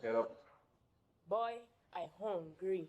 Get up. Boy, I hungry.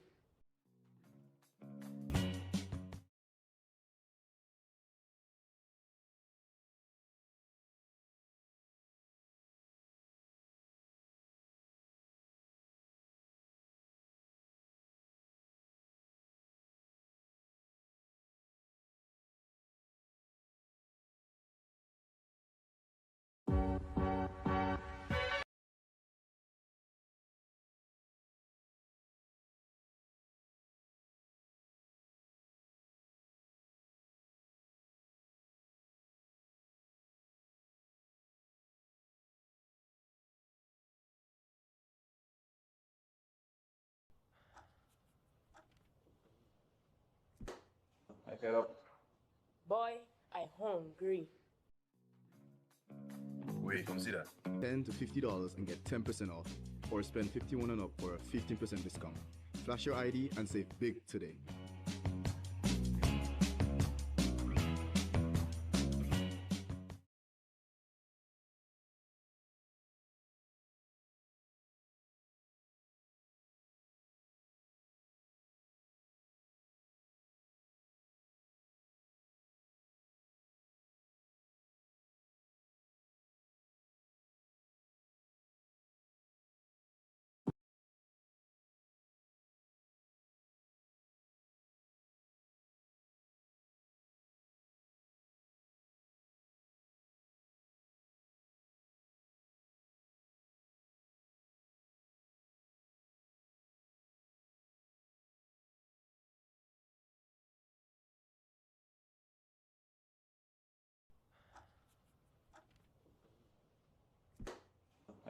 Get up. Boy, I hungry. Wait, consider. $10 to $50 and get 10% off, or spend 51 and up for a 15% discount. Flash your ID and save big today.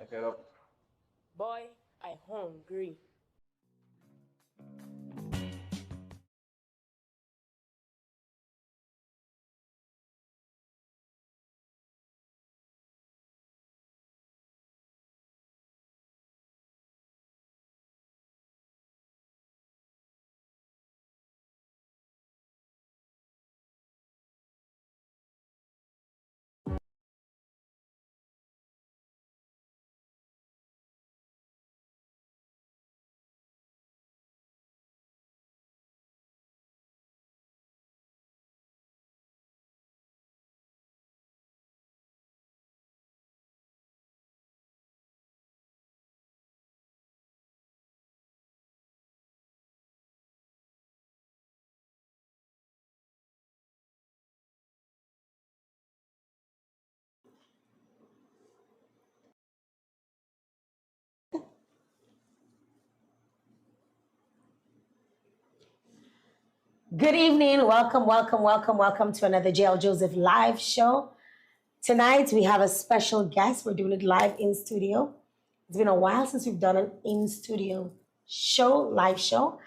Get up. Boy, I hungry. Good evening. Welcome to another Jael Joseph live show. Tonight we have a special guest. We're doing it live in studio. It's been a while since we've done an in studio live show.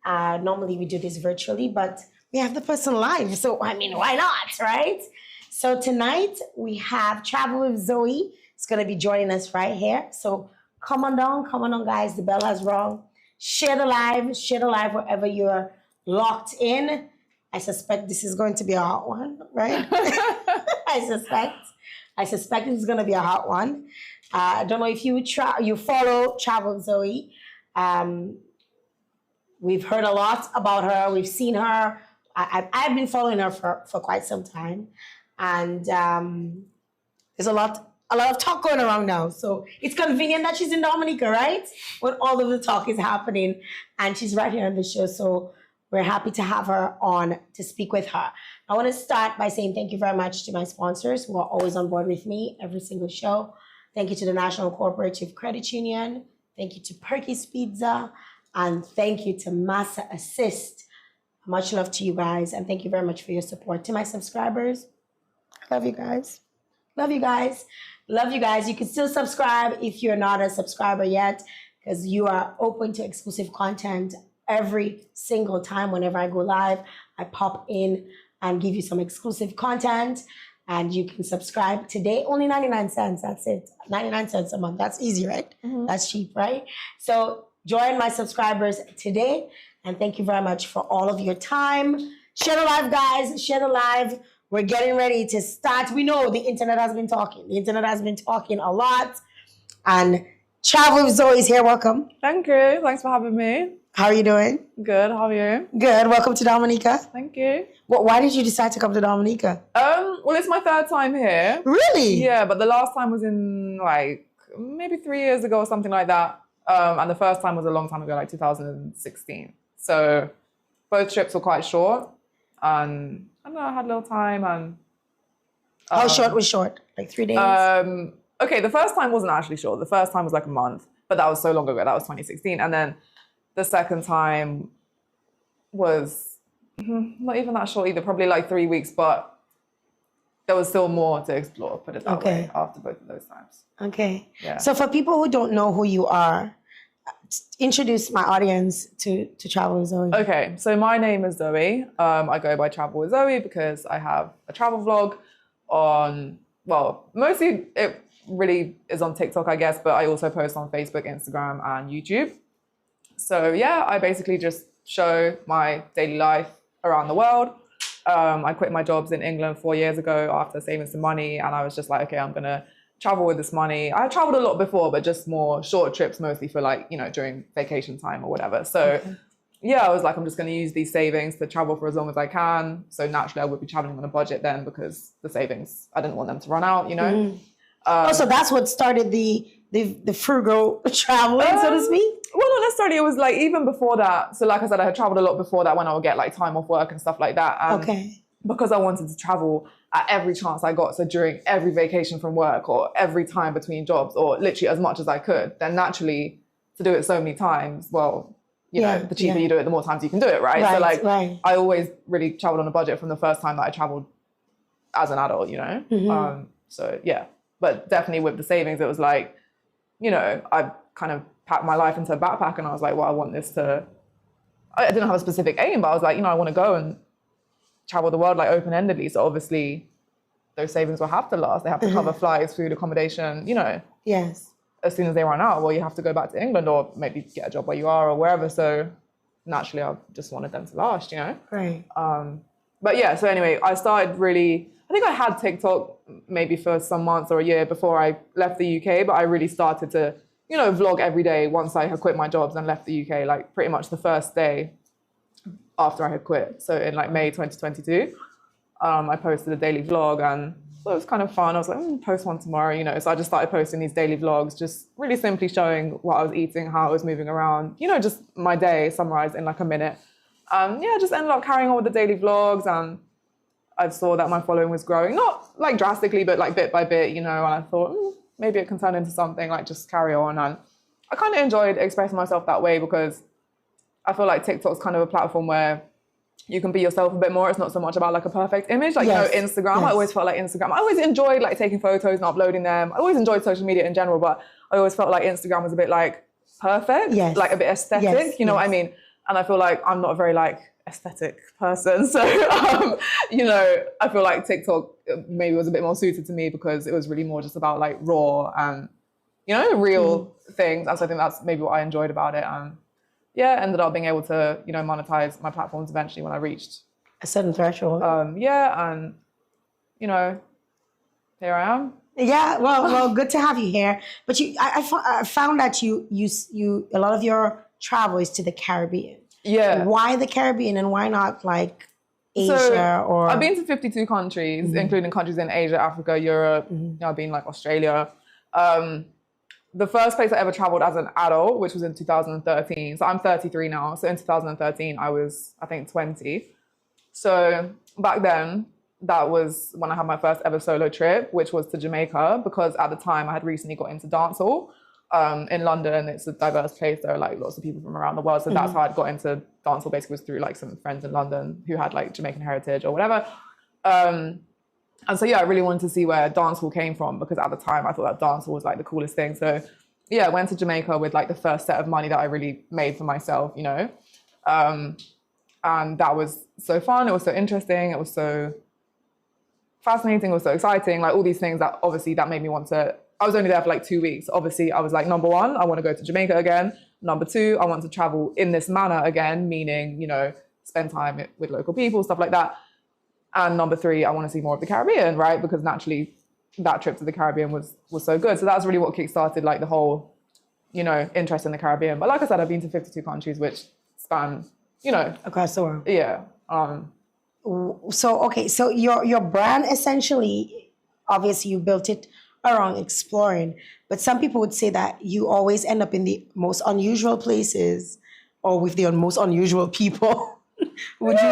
Normally we do this virtually, but we have the person live. So, I mean, why not, right? So tonight we have Travel with Zoe. It's going to be joining us right here. So come on down, guys. The bell has rung. Share the live wherever you're locked in. I suspect this is going to be a hot one, right? I suspect this is going to be a hot one. I don't know if you follow Travel with Zoe. We've heard a lot about her. We've seen her. I've been following her for quite some time, and there's a lot of talk going around now. So it's convenient that she's in Dominica, right? When all of the talk is happening, and she's right here on the show. So we're happy to have her on to speak with her. I want to start by saying thank you very much to my sponsors who are always on board with me every single show. Thank you to the National Cooperative Credit Union. Thank you to Perky's Pizza. And thank you to Massa Assist. Much love to you guys. And thank you very much for your support. To my subscribers, love you guys. Love you guys. Love you guys. You can still subscribe if you're not a subscriber yet, because you are open to exclusive content every single time. Whenever I go live, I pop in and give you some exclusive content, and you can subscribe today. Only 99 cents. That's it. 99 cents a month. That's easy, right? Mm-hmm. That's cheap, right? So join my subscribers today, and thank you very much for all of your time. Share the live, guys. Share the live. We're getting ready to start. We know the internet has been talking. The internet has been talking a lot, and Travel with Zoe is here. Welcome. Thank you. Thanks for having me. How are you doing? Good. How are you? Good. Welcome to Dominica. Thank you. Why did you decide to come to Dominica? Well, it's my third time here. Really? Yeah, but the last time was in like maybe 3 years ago or something like that. And the first time was a long time ago, like 2016. So both trips were quite short. And I don't know, I had a little time and... How short was short? Like 3 days? Okay, the first time wasn't actually short. The first time was like a month, but that was so long ago. That was 2016. And then the second time was not even that short either, probably like 3 weeks, but there was still more to explore, put it that way, after both of those times. Okay. Yeah. So for people who don't know who you are, introduce my audience to Travel with Zoe. Okay, so my name is Zoe. I go by Travel with Zoe because I have a travel vlog on, well, mostly it really is on TikTok, I guess, but I also post on Facebook, Instagram, and YouTube. So yeah, I basically just show my daily life around the world. I quit my jobs in England 4 years ago after saving some money, and I was just like, okay, I'm gonna travel with this money. I traveled a lot before, but just more short trips, mostly for like, you know, during vacation time or whatever. So yeah, I was like, I'm just gonna use these savings to travel for as long as I can. So naturally I would be traveling on a budget then because the savings, I didn't want them to run out, you know? So that's what started the frugal traveling, so to speak? Well, not necessarily. It was like even before that. So like I said, I had traveled a lot before that when I would get like time off work and stuff like that. And because I wanted to travel at every chance I got, so during every vacation from work or every time between jobs or literally as much as I could, then naturally to do it so many times, well, you know, the cheaper you do it, the more times you can do it, right? So like I always really traveled on a budget from the first time that I traveled as an adult, you know? So yeah, but definitely with the savings, it was like, you know, I kind of packed my life into a backpack and I was like, well, I want this to, I didn't have a specific aim, but I was like, you know, I want to go and travel the world like open-endedly. So obviously those savings will have to last. They have to cover flights, food, accommodation, you know. Yes. As soon as they run out, well, you have to go back to England or maybe get a job where you are or wherever. So naturally, I just wanted them to last, you know. Right. But yeah, so anyway, I started really, I think I had TikTok maybe for some months or a year before I left the UK, but I really started to, you know, vlog every day once I had quit my jobs and left the UK, like pretty much the first day after I had quit. So in like May 2022, I posted a daily vlog and it was kind of fun. I was like, post one tomorrow, you know. So I just started posting these daily vlogs, just really simply showing what I was eating, how I was moving around, you know, just my day summarized in like a minute. Yeah, just ended up carrying on with the daily vlogs and I saw that my following was growing, not like drastically, but like bit by bit, you know, and I thought maybe it can turn into something, like just carry on. And I kind of enjoyed expressing myself that way because I feel like TikTok's kind of a platform where you can be yourself a bit more. It's not so much about like a perfect image, like, you know, Instagram. I always felt like Instagram, I always enjoyed like taking photos and uploading them. I always enjoyed social media in general, but I always felt like Instagram was a bit like perfect, like a bit aesthetic, you know what I mean? And I feel like I'm not a very like aesthetic person. So, you know, I feel like TikTok maybe was a bit more suited to me because it was really more just about like raw and, you know, real things. And so I think that's maybe what I enjoyed about it. And yeah, ended up being able to, you know, monetize my platforms eventually when I reached a certain threshold. Yeah, and, you know, here I am. Yeah, well, good to have you here. But I found that you a lot of your travel is to the Caribbean. Yeah. Why the Caribbean and why not like Asia or? I've been to 52 countries, including countries in Asia, Africa, Europe. You know, I've been like Australia. The first place I ever traveled as an adult, which was in 2013. So I'm 33 now. So in 2013, I was, I think, 20. So back then, that was when I had my first ever solo trip, which was to Jamaica, because at the time I had recently got into dancehall. In London, it's a diverse place. There are like lots of people from around the world. So that's how I'd got into dancehall, basically was through like some friends in London who had like Jamaican heritage or whatever. And so, yeah, I really wanted to see where dancehall came from because at the time I thought that dancehall was like the coolest thing. So yeah, I went to Jamaica with like the first set of money that I really made for myself, you know? And that was so fun. It was so interesting. It was so fascinating. It was so exciting. Like all these things that obviously that made me want to, I was only there for like 2 weeks. Obviously I was like, number one, I want to go to Jamaica again. Number two, I want to travel in this manner again, meaning, you know, spend time with local people, stuff like that. And number three, I want to see more of the Caribbean, right? Because naturally that trip to the Caribbean was so good. So that's really what kickstarted like the whole interest in the Caribbean. But like I said, I've been to 52 countries, which span, across the world. yeah. So your brand essentially, obviously you built it around exploring, but some people would say that you always end up in the most unusual places or with the most unusual people. Would you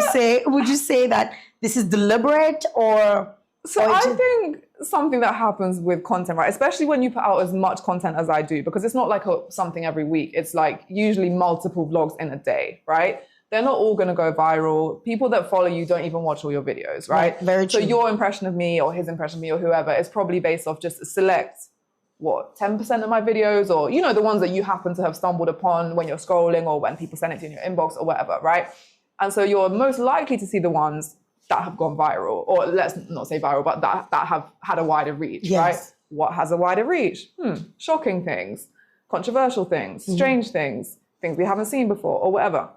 say that this is deliberate or? So I think something that happens with content, right? Especially when you put out as much content as I do, because it's not like something every week. It's like usually multiple vlogs in a day, right? They're not all going to go viral. People that follow you don't even watch all your videos, right? Very true. So your impression of me or his impression of me or whoever is probably based off just a select, 10% of my videos, or, the ones that you happen to have stumbled upon when you're scrolling or when people send it to you in your inbox or whatever, right? And so you're most likely to see the ones that have gone viral, or let's not say viral, but that have had a wider reach, right? What has a wider reach? Shocking things, controversial things, strange things we haven't seen before or whatever.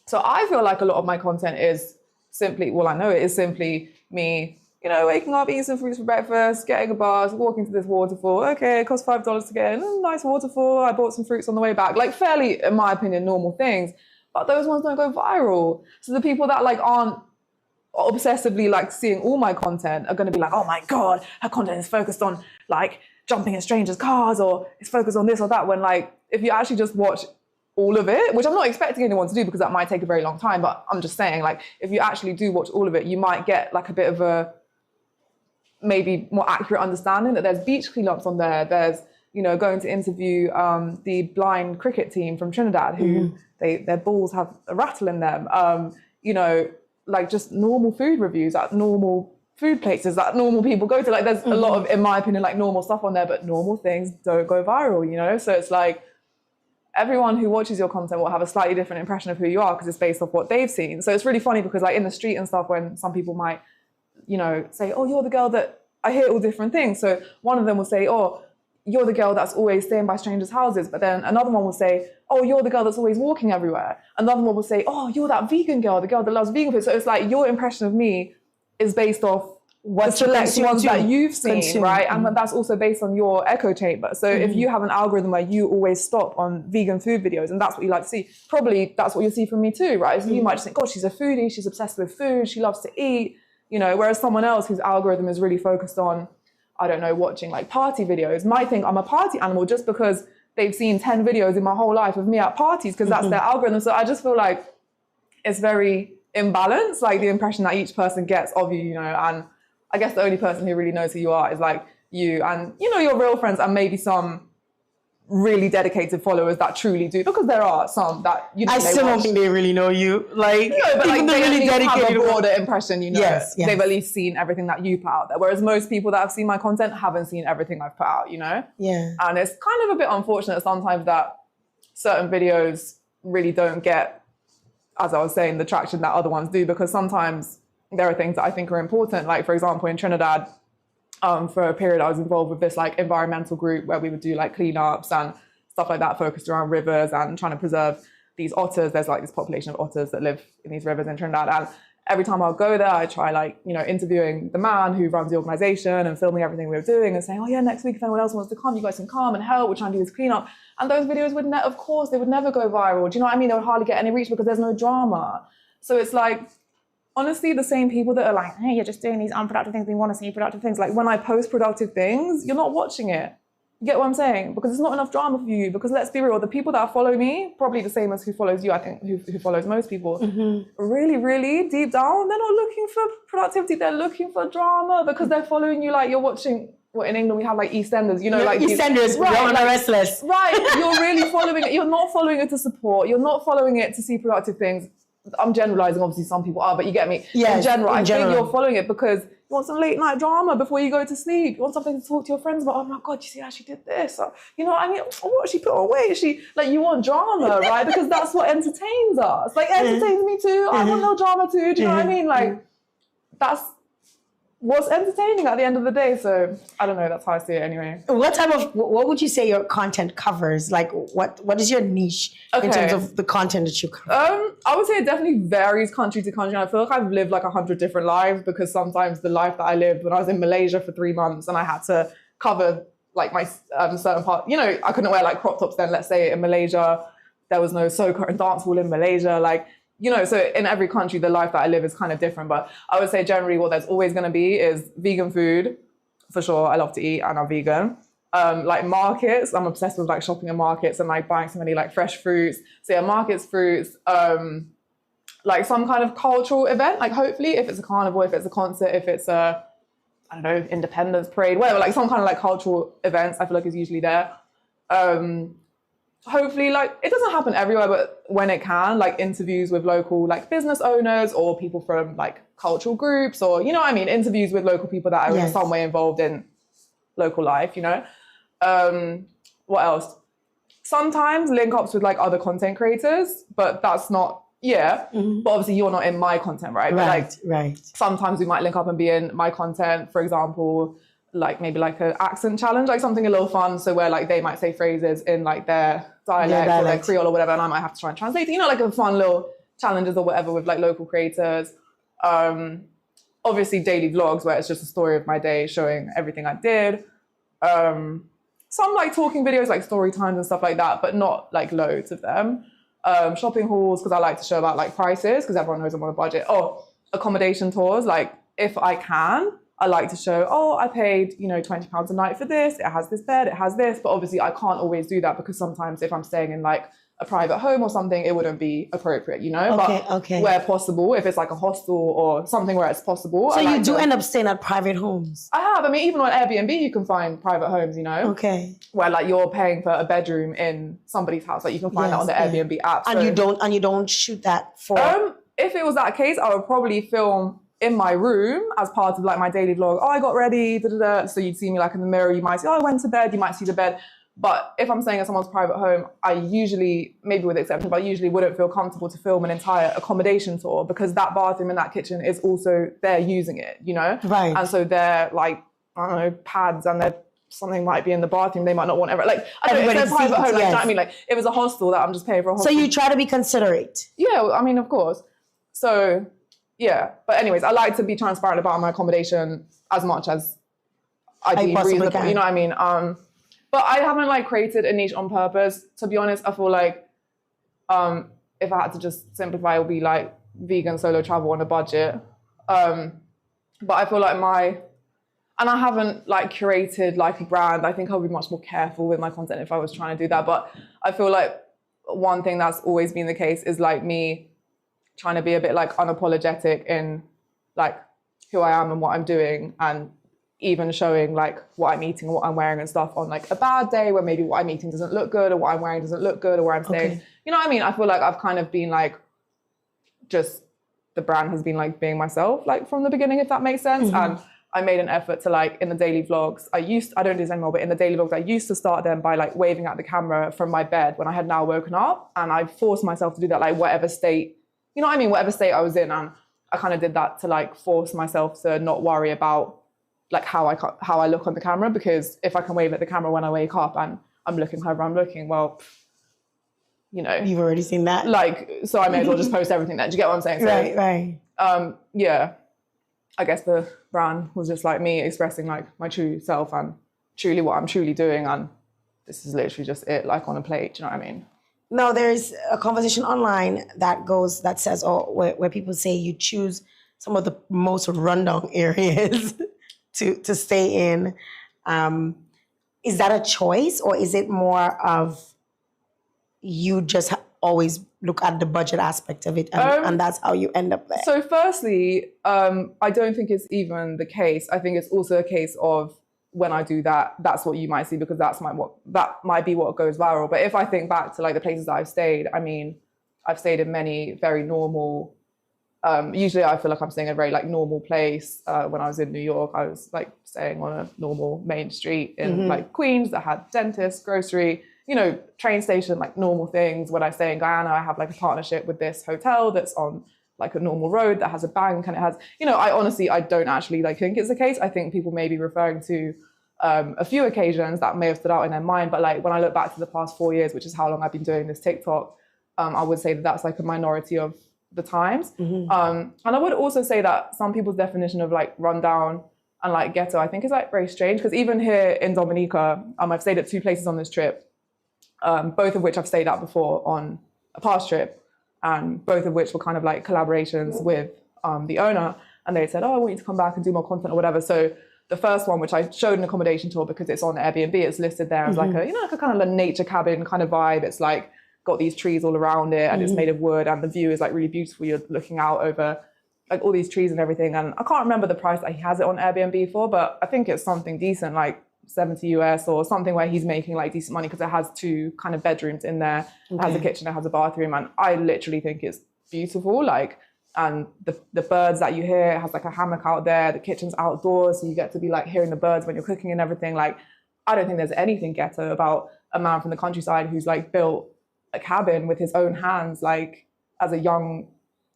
So I feel like a lot of my content is simply, I know it is simply me, waking up, eating some fruits for breakfast, getting a bus, walking to this waterfall. Okay, it costs $5 to get in. Nice waterfall. I bought some fruits on the way back. Like fairly, in my opinion, normal things. But those ones don't go viral. So the people that aren't obsessively seeing all my content are going to be like, oh my God, her content is focused on jumping in strangers' cars, or it's focused on this or that. When if you actually just watch all of it, which I'm not expecting anyone to do because that might take a very long time, but I'm just saying if you actually do watch all of it, you might get a bit of a maybe more accurate understanding that there's beach cleanups on there. There's, going to interview the blind cricket team from Trinidad who their balls have a rattle in them. Just normal food reviews at normal food places that normal people go to. There's a lot of, in my opinion, normal stuff on there, but normal things don't go viral, So it's everyone who watches your content will have a slightly different impression of who you are because it's based off what they've seen. So it's really funny because in the street and stuff, when some people might, say, oh, you're the girl that, I hear all different things. So one of them will say, oh, you're the girl that's always staying by strangers' houses. But then another one will say, oh, you're the girl that's always walking everywhere. Another one will say, oh, you're that vegan girl, the girl that loves vegan food. So it's your impression of me is based off what select ones that you've seen, right? And that's also based on your echo chamber. So if you have an algorithm where you always stop on vegan food videos and that's what you like to see, probably that's what you'll see from me too, right? So you might just think, oh, she's a foodie, she's obsessed with food, she loves to eat, whereas someone else whose algorithm is really focused on, I don't know, watching party videos might think I'm a party animal just because they've seen 10 videos in my whole life of me at parties because that's their algorithm. So I just feel it's very imbalanced, the impression that each person gets of you, and I guess the only person who really knows who you are is you and, your real friends and maybe some really dedicated followers that truly do, because there are some that, I still don't think they really know you. No, but even they really have dedicated a broader impression, Yes. They've at least seen everything that you put out there. Whereas most people that have seen my content haven't seen everything I've put out, Yeah. And it's kind of a bit unfortunate sometimes that certain videos really don't get, as I was saying, the traction that other ones do, because sometimes there are things that I think are important. For example, in Trinidad, for a period I was involved with this environmental group where we would do cleanups and stuff like that focused around rivers and trying to preserve these otters. There's this population of otters that live in these rivers in Trinidad. And every time I'll go there, I try interviewing the man who runs the organization and filming everything we were doing and saying, oh yeah, next week if anyone else wants to come, you guys can come and help. We're trying to do this cleanup. And those videos would of course, they would never go viral. Do you know what I mean? They would hardly get any reach because there's no drama. So it's honestly, the same people that are hey, you're just doing these unproductive things, we want to see productive things. When I post productive things, you're not watching it. You get what I'm saying? Because there's not enough drama for you. Because let's be real, the people that follow me, probably the same as who follows you, I think, who follows most people, really, really deep down, they're not looking for productivity, they're looking for drama because they're following you you're watching, in England we have EastEnders, EastEnders, right? Restless. Right, you're really following it. You're not following it to support. You're not following it to see productive things. I'm generalizing, obviously some people are, but you get me. Yes, in general, I think you're following it because you want some late night drama before you go to sleep. You want something to talk to your friends about. Oh my God, you see how she did this? Or, what, she put on weight? You want drama, right? Because that's what entertains us. Entertains me too. I want no drama too. Do you know what I mean? That's what's entertaining at the end of the day. So I don't know, that's how I see it anyway. What would you say your content covers? What is your niche in terms of the content that you cover? I would say it definitely varies country to country. I feel I've lived 100 different lives because sometimes the life that I lived when I was in Malaysia for 3 months and I had to cover like my certain part, you know, I couldn't wear like crop tops then, let's say in Malaysia, there was no soca and dance hall in Malaysia, like, you know, so in every country, the life that I live is kind of different. But I would say generally what there's always going to be is vegan food, for sure. I love to eat and I'm vegan. Like markets, I'm obsessed with like shopping in markets and like buying so many like fresh fruits. So yeah, markets, fruits, like some kind of cultural event, like hopefully if it's a carnival, if it's a concert, if it's a, I don't know, independence parade, whatever, like some kind of like cultural events, I feel like is usually there. Hopefully, like, it doesn't happen everywhere, but when it can, like interviews with local like business owners or people from like cultural groups or, you know what I mean, interviews with local people that are in some way involved in local life, you know. What else? Sometimes link ups with like other content creators, but that's not, but obviously you're not in my content, right? But like, sometimes we might link up and be in my content, for example, like maybe like an accent challenge, like something a little fun. So where like they might say phrases in like their dialect or their Creole or whatever, and I might have to try and translate it, you know, like a fun little challenges or whatever with like local creators. Obviously daily vlogs where it's just a story of my day showing everything I did. Some like talking videos, like story times and stuff like that, but not like loads of them. Shopping hauls, because I like to show about like prices, because everyone knows I'm on a budget. Oh, accommodation tours, like if I can, I like to show, oh, I paid, you know, £20 a night for this. It has this bed, it has this. But obviously I can't always do that because sometimes if I'm staying in like a private home or something, it wouldn't be appropriate, you know? But where possible, if it's like a hostel or something where it's possible. So you do end up staying at private homes? I have. I mean, even on Airbnb, you can find private homes, you know? Where like you're paying for a bedroom in somebody's house. Like you can find that on the Airbnb app. And you don't shoot that for... If it was that case, I would probably film in my room as part of like my daily vlog. Oh, I got ready, So you'd see me like in the mirror, you might see, oh, I went to bed, you might see the bed. But if I'm staying at someone's private home, I usually, maybe with exception, but I usually wouldn't feel comfortable to film an entire accommodation tour because that bathroom and that kitchen is also, they're using it, you know? Right. And so they're like, I don't know, pads and something might be in the bathroom, they might not want ever, like, I don't know, if they're private home, like, you know what I mean? Like, if it's a hostel that I'm just paying for a hostel. So you try to be considerate? Yeah, I mean, of course. So, yeah. But anyways, I like to be transparent about my accommodation as much as I deem reasonable, you know what I mean? But I haven't like created a niche on purpose. To be honest, I feel like if I had to just simplify, it would be like vegan solo travel on a budget. But I feel like and I haven't like curated like a brand. I think I would be much more careful with my content if I was trying to do that. But I feel like one thing that's always been the case is like me trying to be a bit like unapologetic in like who I am and what I'm doing, and even showing like what I'm eating and what I'm wearing and stuff on like a bad day where maybe what I'm eating doesn't look good or what I'm wearing doesn't look good or where I'm staying. You know what I mean? I feel like I've kind of been like, just the brand has been like being myself like from the beginning, if that makes sense. And I made an effort to like in the daily vlogs, I don't do this anymore, but in the daily vlogs, I used to start them by like waving at the camera from my bed when I had now woken up. And I forced myself to do that, like whatever state, you know what I mean? Whatever state I was in. And I kind of did that to like force myself to not worry about like how I look on the camera, because if I can wave at the camera when I wake up and I'm looking however I'm looking, well, you know. You've already seen that. Like, so I may as well just post everything then. Do you get what I'm saying? So, right. Yeah. I guess the brand was just like me expressing like my true self and truly what I'm truly doing. And this is literally just it, like on a plate. Do you know what I mean? No, there's a conversation online that says, where people say you choose some of the most rundown areas to stay in. Is that a choice, or is it more of you just always look at the budget aspect of it and that's how you end up there? So firstly, I don't think it's even the case. I think it's also a case of when I do that, that's what you might see, because that might be what goes viral. But if I think back to like the places that I've stayed, I mean, I've stayed in many very normal, usually I feel like I'm staying in a very like normal place. When I was in New York, I was like staying on a normal main street in like Queens that had dentist, grocery, you know, train station, like normal things. When I stay in Guyana, I have like a partnership with this hotel that's on like a normal road that has a bank, and it has, you know, I don't actually like think it's the case. I think people may be referring to a few occasions that may have stood out in their mind. But like when I look back to the past 4 years, which is how long I've been doing this TikTok, I would say that that's like a minority of the times. And I would also say that some people's definition of like rundown and like ghetto, I think is like very strange, because even here in Dominica, I've stayed at 2 places on this trip, both of which I've stayed at before on a past trip, and both of which were kind of like collaborations with the owner, and they said, oh, I want you to come back and do more content or whatever. So the first one, which I showed an accommodation tour because it's on Airbnb, it's listed there as like a, you know, like a kind of a nature cabin kind of vibe. It's like got these trees all around it, and it's made of wood, and the view is like really beautiful. You're looking out over like all these trees and everything. And I can't remember the price that he has it on Airbnb for, but I think it's something decent, like 70 US or something, where he's making like decent money, because it has 2 kind of bedrooms in there. It has a kitchen, it has a bathroom, and I literally think it's beautiful. Like, and the birds that you hear, it has like a hammock out there, the kitchen's outdoors, so you get to be like hearing the birds when you're cooking and everything. Like, I don't think there's anything ghetto about a man from the countryside who's like built a cabin with his own hands, like as a young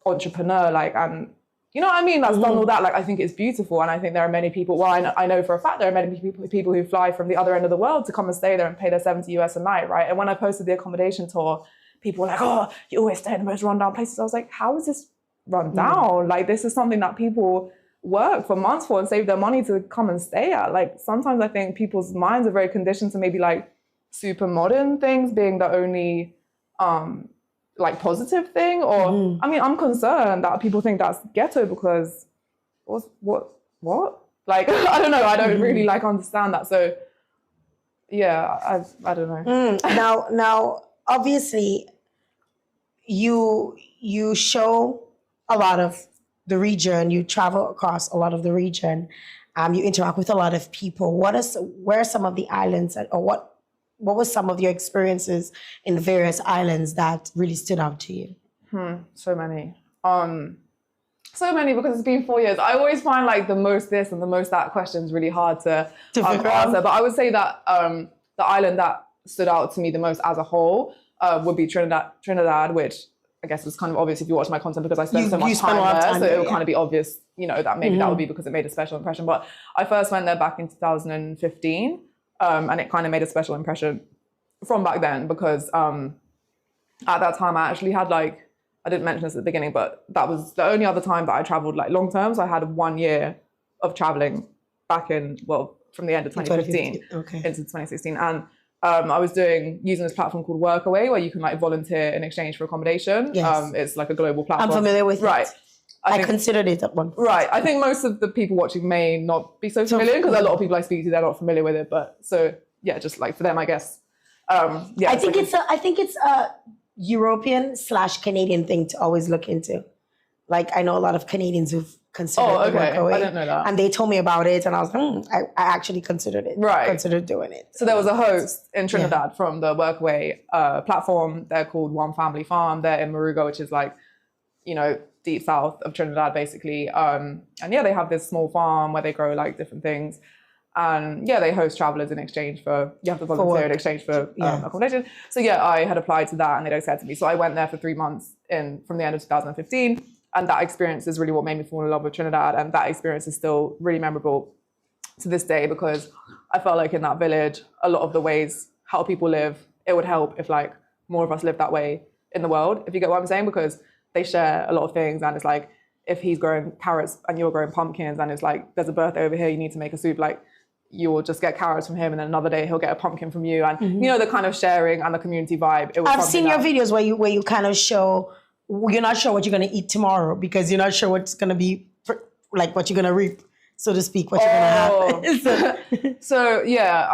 entrepreneur, like, and you know what I mean? That's done all that. Like, I think it's beautiful. And I think there are many people, well, I know for a fact there are many people who fly from the other end of the world to come and stay there and pay their 70 US a night, right? And when I posted the accommodation tour, people were like, oh, you always stay in the most rundown places. I was like, how is this run down? Like, this is something that people work for months for and save their money to come and stay at. Like, sometimes I think people's minds are very conditioned to maybe like super modern things being the only like positive thing, or I mean, I'm concerned that people think that's ghetto because what like I don't know, I don't really like understand that. So yeah, I don't know. Now obviously you show a lot of the region, you travel across a lot of the region, you interact with a lot of people. Where are some of the islands, or what was some of your experiences in the various islands that really stood out to you? So many. So many, because it's been 4 years. I always find like the most this and the most that questions really hard to answer. But I would say that the island that stood out to me the most as a whole would be Trinidad, which I guess was kind of obvious if you watch my content, because I spent so much time there. So it would kind of be obvious, you know, that maybe that would be because it made a special impression. But I first went there back in 2015. And it kind of made a special impression from back then, because at that time I actually had like, I didn't mention this at the beginning, but that was the only other time that I traveled like long term. So I had 1 year of traveling back in, well, from the end of 2015 into 2016. And I was using this platform called Workaway, where you can like volunteer in exchange for accommodation. Yes. It's like a global platform. I'm familiar with it. I considered it at one point. Right. I think most of the people watching may not be so familiar, because a lot of people I speak to, they're not familiar with it. But so yeah, just like for them, I guess. Yeah. I think it's a European/Canadian thing to always look into. Like, I know a lot of Canadians who've considered Workaway. I didn't know that. And they told me about it, and I was like, I actually considered it. Right. Considered doing it. So there was a host in Trinidad from the Workaway platform. They're called One Family Farm. They're in Moruga, which is like, you know, deep south of Trinidad, basically. And yeah, they have this small farm where they grow like different things. And yeah, they host travelers in exchange for, you have to volunteer in exchange for accommodation. So yeah, I had applied to that and they'd accepted me. So I went there for 3 months from the end of 2015. And that experience is really what made me fall in love with Trinidad. And that experience is still really memorable to this day, because I felt like in that village, a lot of the ways how people live, it would help if like more of us lived that way in the world, if you get what I'm saying, because they share a lot of things. And it's like, if he's growing carrots and you're growing pumpkins, and it's like, there's a birthday over here, you need to make a soup, like you will just get carrots from him, and then another day he'll get a pumpkin from you. And you know, the kind of sharing and the community vibe. I've seen your videos where you kind of show, you're not sure what you're going to eat tomorrow, because you're not sure what's going to be, like what you're going to reap, so to speak, what you're going to have. So yeah,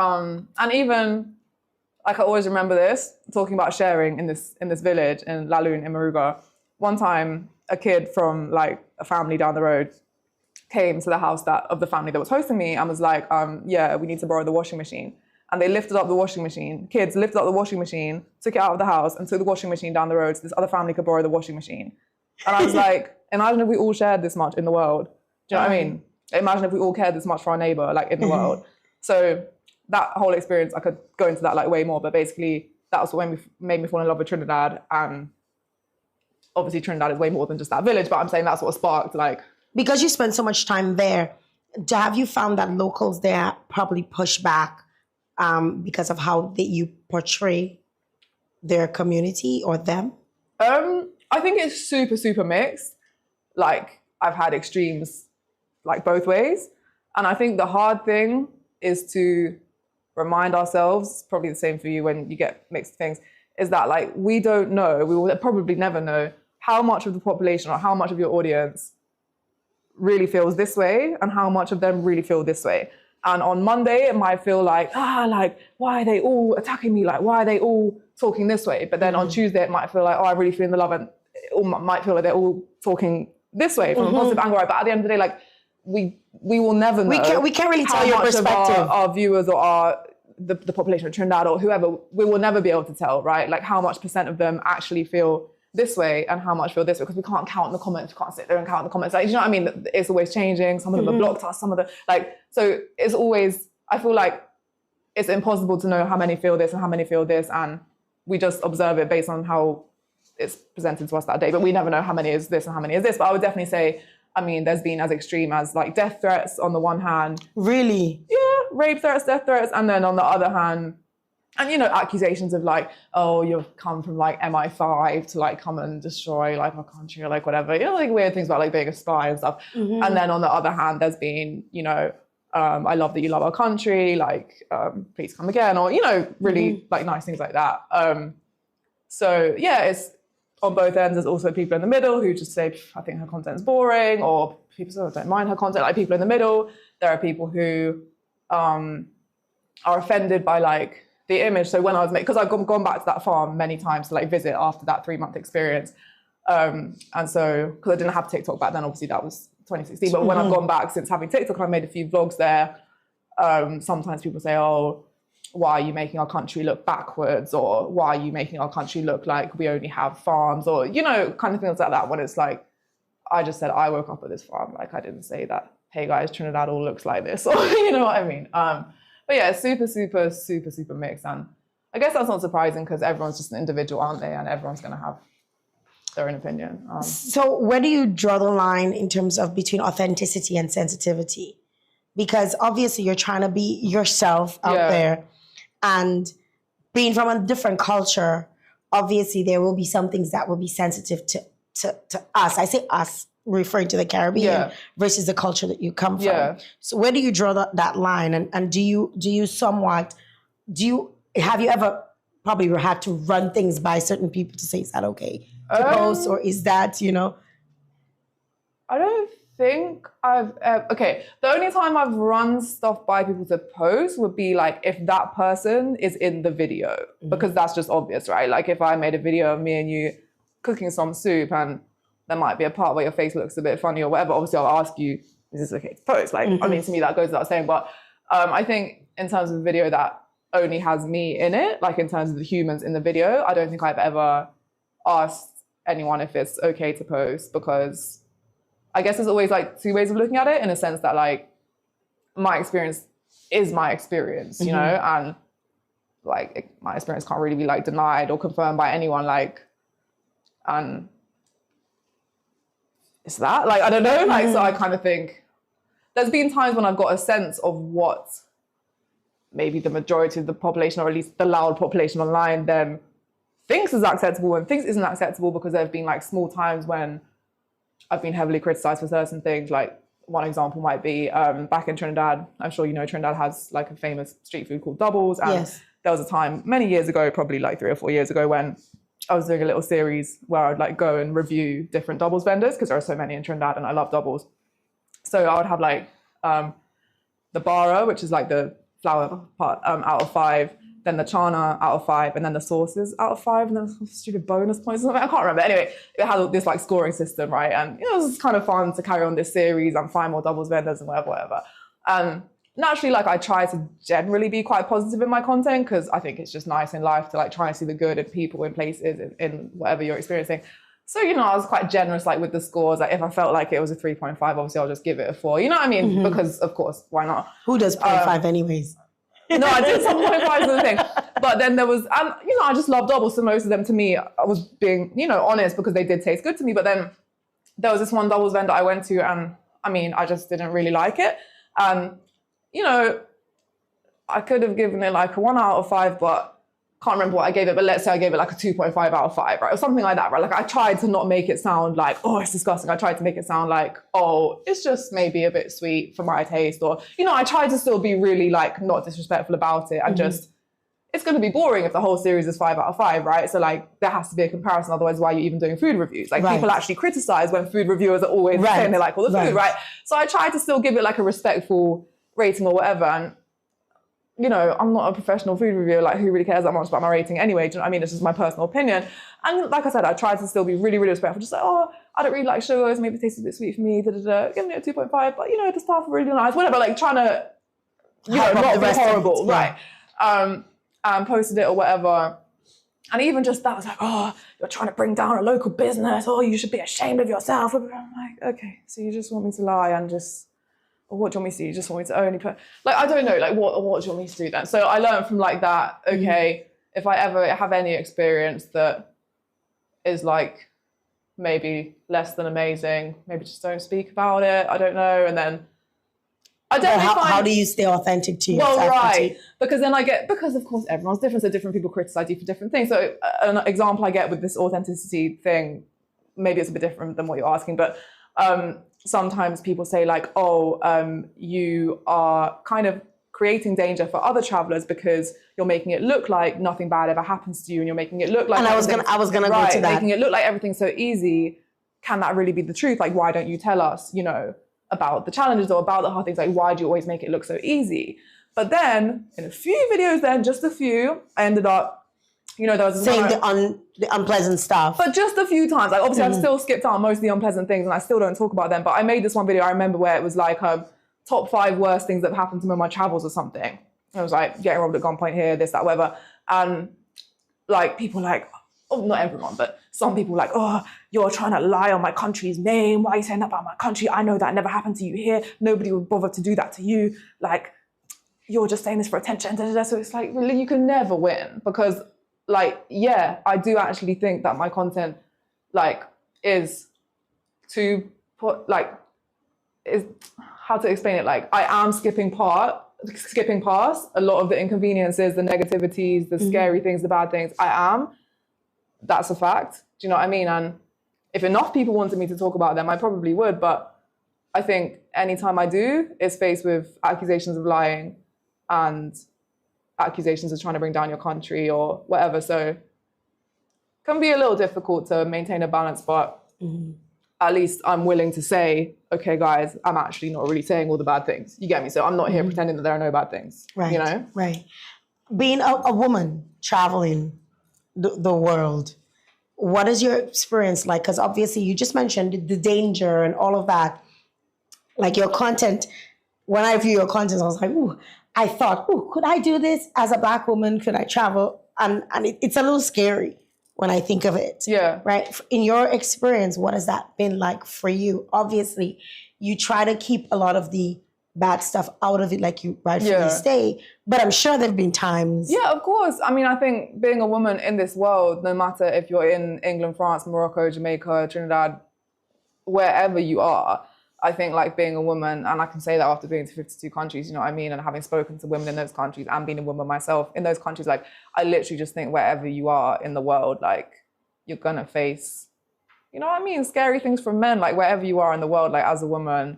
and even, like I always remember this, talking about sharing in this village in La Lune in Moruga. One time, a kid from like a family down the road came to the house of the family that was hosting me, and was like, yeah, we need to borrow the washing machine. And they lifted up the washing machine. Kids lifted up the washing machine, took it out of the house, and took the washing machine down the road so this other family could borrow the washing machine. And I was like, imagine if we all shared this much in the world. Do you know what I mean? Imagine if we all cared this much for our neighbor, like in the world. So that whole experience, I could go into that like way more, but basically that was what made me fall in love with Trinidad. And obviously Trinidad is way more than just that village, but I'm saying that's what sparked like. Because you spend so much time there, have you found that locals there probably push back because of how you portray their community or them? I think it's super, super mixed. Like, I've had extremes like both ways. And I think the hard thing is to remind ourselves, probably the same for you when you get mixed things, is that like we don't know, we will probably never know how much of the population or how much of your audience really feels this way and how much of them really feel this way. And on Monday, it might feel like, why are they all attacking me? Like, why are they all talking this way? But then on Tuesday, it might feel like, oh, I really feel in the love, and it might feel like they're all talking this way from a positive angle. Right? But at the end of the day, like, we will never know. We can't really tell your perspective. Our viewers or the population of Trinidad or whoever, we will never be able to tell, right? Like how much % of them actually feel this way and how much feel this way, because we can't count the comments. We can't sit there and count the comments. Like, you know what I mean? It's always changing. Some of them have blocked us. Some of the so it's always. I feel like it's impossible to know how many feel this and how many feel this, and we just observe it based on how it's presented to us that day. But we never know how many is this and how many is this. But I would definitely say, I mean, there's been as extreme as like death threats on the one hand. Really? Yeah, rape threats, death threats, and then on the other hand. And, you know, accusations of like, oh, you've come from like MI5 to like come and destroy like our country or like whatever, you know, like weird things about like being a spy and stuff. And then on the other hand, there's been, you know, I love that you love our country, like, please come again, or, you know, really like nice things like that. So yeah, it's on both ends. There's also people in the middle who just say, I think her content's boring, or people sort of don't mind her content, like people in the middle. There are people who are offended by like, the image. So when I was because I've gone back to that farm many times to like visit after that 3-month experience, and so because I didn't have TikTok back then, obviously that was 2016. But when I've gone back since having TikTok, I made a few vlogs there. Sometimes people say, "Oh, why are you making our country look backwards?" Or "Why are you making our country look like we only have farms?" Or you know, kind of things like that. When it's like, I just said I woke up at this farm. Like I didn't say that. Hey guys, Trinidad all looks like this, or you know what I mean. But yeah, it's super mixed. And I guess that's not surprising because everyone's just an individual, aren't they? And everyone's going to have their own opinion. So where do you draw the line in terms of between authenticity and sensitivity? Because obviously you're trying to be yourself out there. And being from a different culture, obviously there will be some things that will be sensitive to us. I say us, referring to the Caribbean versus the culture that you come from. Yeah. So where do you draw that line? And have you ever probably had to run things by certain people to say, is that okay to post, or is that, you know? I don't think the only time I've run stuff by people to post would be like if that person is in the video, because that's just obvious, right? Like if I made a video of me and you cooking some soup and there might be a part where your face looks a bit funny or whatever, obviously I'll ask you, is this okay to post? Like, I mean, to me that goes without saying, but I think in terms of a video that only has me in it, like in terms of the humans in the video, I don't think I've ever asked anyone if it's okay to post, because I guess there's always like two ways of looking at it, in a sense that like my experience is my experience, you know, and like my experience can't really be like denied or confirmed by anyone, like, and it's that, like, I don't know, like, so I kind of think there's been times when I've got a sense of what maybe the majority of the population, or at least the loud population online, then thinks is acceptable and thinks isn't acceptable, because there have been like small times when I've been heavily criticized for certain things. Like one example might be back in Trinidad. I'm sure you know Trinidad has like a famous street food called Doubles. And there was a time many years ago, probably like 3 or 4 years ago, when I was doing a little series where I'd like go and review different doubles vendors, because there are so many in Trinidad and I love doubles. So I would have like the bara, which is like the flour part, out of 5, then the chana out of 5, and then the sauces out of 5, and then some stupid bonus points or something. I can't remember. Anyway, it had this like scoring system, right? And you know, it was kind of fun to carry on this series and find more doubles vendors and whatever. Naturally, like I try to generally be quite positive in my content, because I think it's just nice in life to like try and see the good in people, in places, in whatever you're experiencing. So, you know, I was quite generous like with the scores. Like if I felt like it was a 3.5, obviously I'll just give it a 4. You know what I mean? Because of course, why not? Who does 0.5 anyways? No, I did some 0.5s of the thing. But then there was, and you know, I just love doubles. So most of them to me, I was being, you know, honest, because they did taste good to me. But then there was this one doubles vendor I went to, and I mean, I just didn't really like it. You know, I could have given it like a 1 out of 5, but can't remember what I gave it, but let's say I gave it like a 2.5 out of 5, right? Or something like that, right? Like I tried to not make it sound like, oh, it's disgusting. I tried to make it sound like, oh, it's just maybe a bit sweet for my taste. Or, you know, I tried to still be really like not disrespectful about it and just, it's going to be boring if the whole series is 5 out of 5, right? So like there has to be a comparison. Otherwise, why are you even doing food reviews? Like people actually criticize when food reviewers are always saying they like all the food, right? So I tried to still give it like a respectful rating or whatever. And, you know, I'm not a professional food reviewer. Like who really cares that much about my rating anyway? Do you know what I mean? It's just my personal opinion. And like I said, I tried to still be really, really respectful. Just like, oh, I don't really like sugars. Maybe it tastes a bit sweet for me. Giving it a 2.5. But, you know, the staff are really nice. Whatever, like trying to, you know, not be horrible. Right. Posted it or whatever. And even just that was like, oh, you're trying to bring down a local business. Oh, you should be ashamed of yourself. I'm like, okay, so you just want me to lie and just, or what do you want me to do? You just want me to only put, like, I don't know, like, what do you want me to do then? So I learned from like that, okay, if I ever have any experience that is like maybe less than amazing, maybe just don't speak about it. I don't know. And then I don't know. How do you stay authentic to yourself? Well, right. Because then because of course everyone's different, so different people criticize you for different things. So an example I get with this authenticity thing, maybe it's a bit different than what you're asking, but sometimes people say like, oh, you are kind of creating danger for other travelers because you're making it look like nothing bad ever happens to you, and you're making it look like. And I was gonna go to that. Making it look like everything's so easy. Can that really be the truth? Like, why don't you tell us, you know, about the challenges or about the hard things? Like, why do you always make it look so easy? But then in a few videos, just a few, I ended up, you know, there was saying the unpleasant stuff. But just a few times. Like, obviously, I've still skipped out most of the unpleasant things and I still don't talk about them. But I made this one video, I remember, where it was like top 5 worst things that have happened to me on my travels or something. And it was like getting robbed at gunpoint here, this, that, whatever. And like people like, oh, not everyone, but some people like, oh, you're trying to lie on my country's name. Why are you saying that about my country? I know that never happened to you here. Nobody would bother to do that to you. Like, you're just saying this for attention. So it's like, really, you can never win because, like, yeah, I do actually think that my content, like, is how to explain it? Like, I am skipping past a lot of the inconveniences, the negativities, the scary things, the bad things. I am. That's a fact. Do you know what I mean? And if enough people wanted me to talk about them, I probably would. But I think anytime I do, it's faced with accusations of lying and accusations of trying to bring down your country or whatever. So it can be a little difficult to maintain a balance, but at least I'm willing to say, okay, guys, I'm actually not really saying all the bad things. You get me? So I'm not here pretending that there are no bad things. Right. You know? Right. Being a woman traveling the world, what is your experience like? Because obviously you just mentioned the danger and all of that. Like your content, when I view your content, I was like, ooh, I thought, ooh, could I do this as a Black woman? Could I travel? And it's a little scary when I think of it. Yeah. Right? In your experience, what has that been like for you? Obviously, you try to keep a lot of the bad stuff out of it, like you rightfully say. But I'm sure there have been times. Yeah, of course. I mean, I think being a woman in this world, no matter if you're in England, France, Morocco, Jamaica, Trinidad, wherever you are, I think like being a woman, and I can say that after being to 52 countries, you know what I mean? And having spoken to women in those countries and being a woman myself in those countries, like I literally just think wherever you are in the world, like you're gonna face, you know what I mean? Scary things from men, like wherever you are in the world, like as a woman,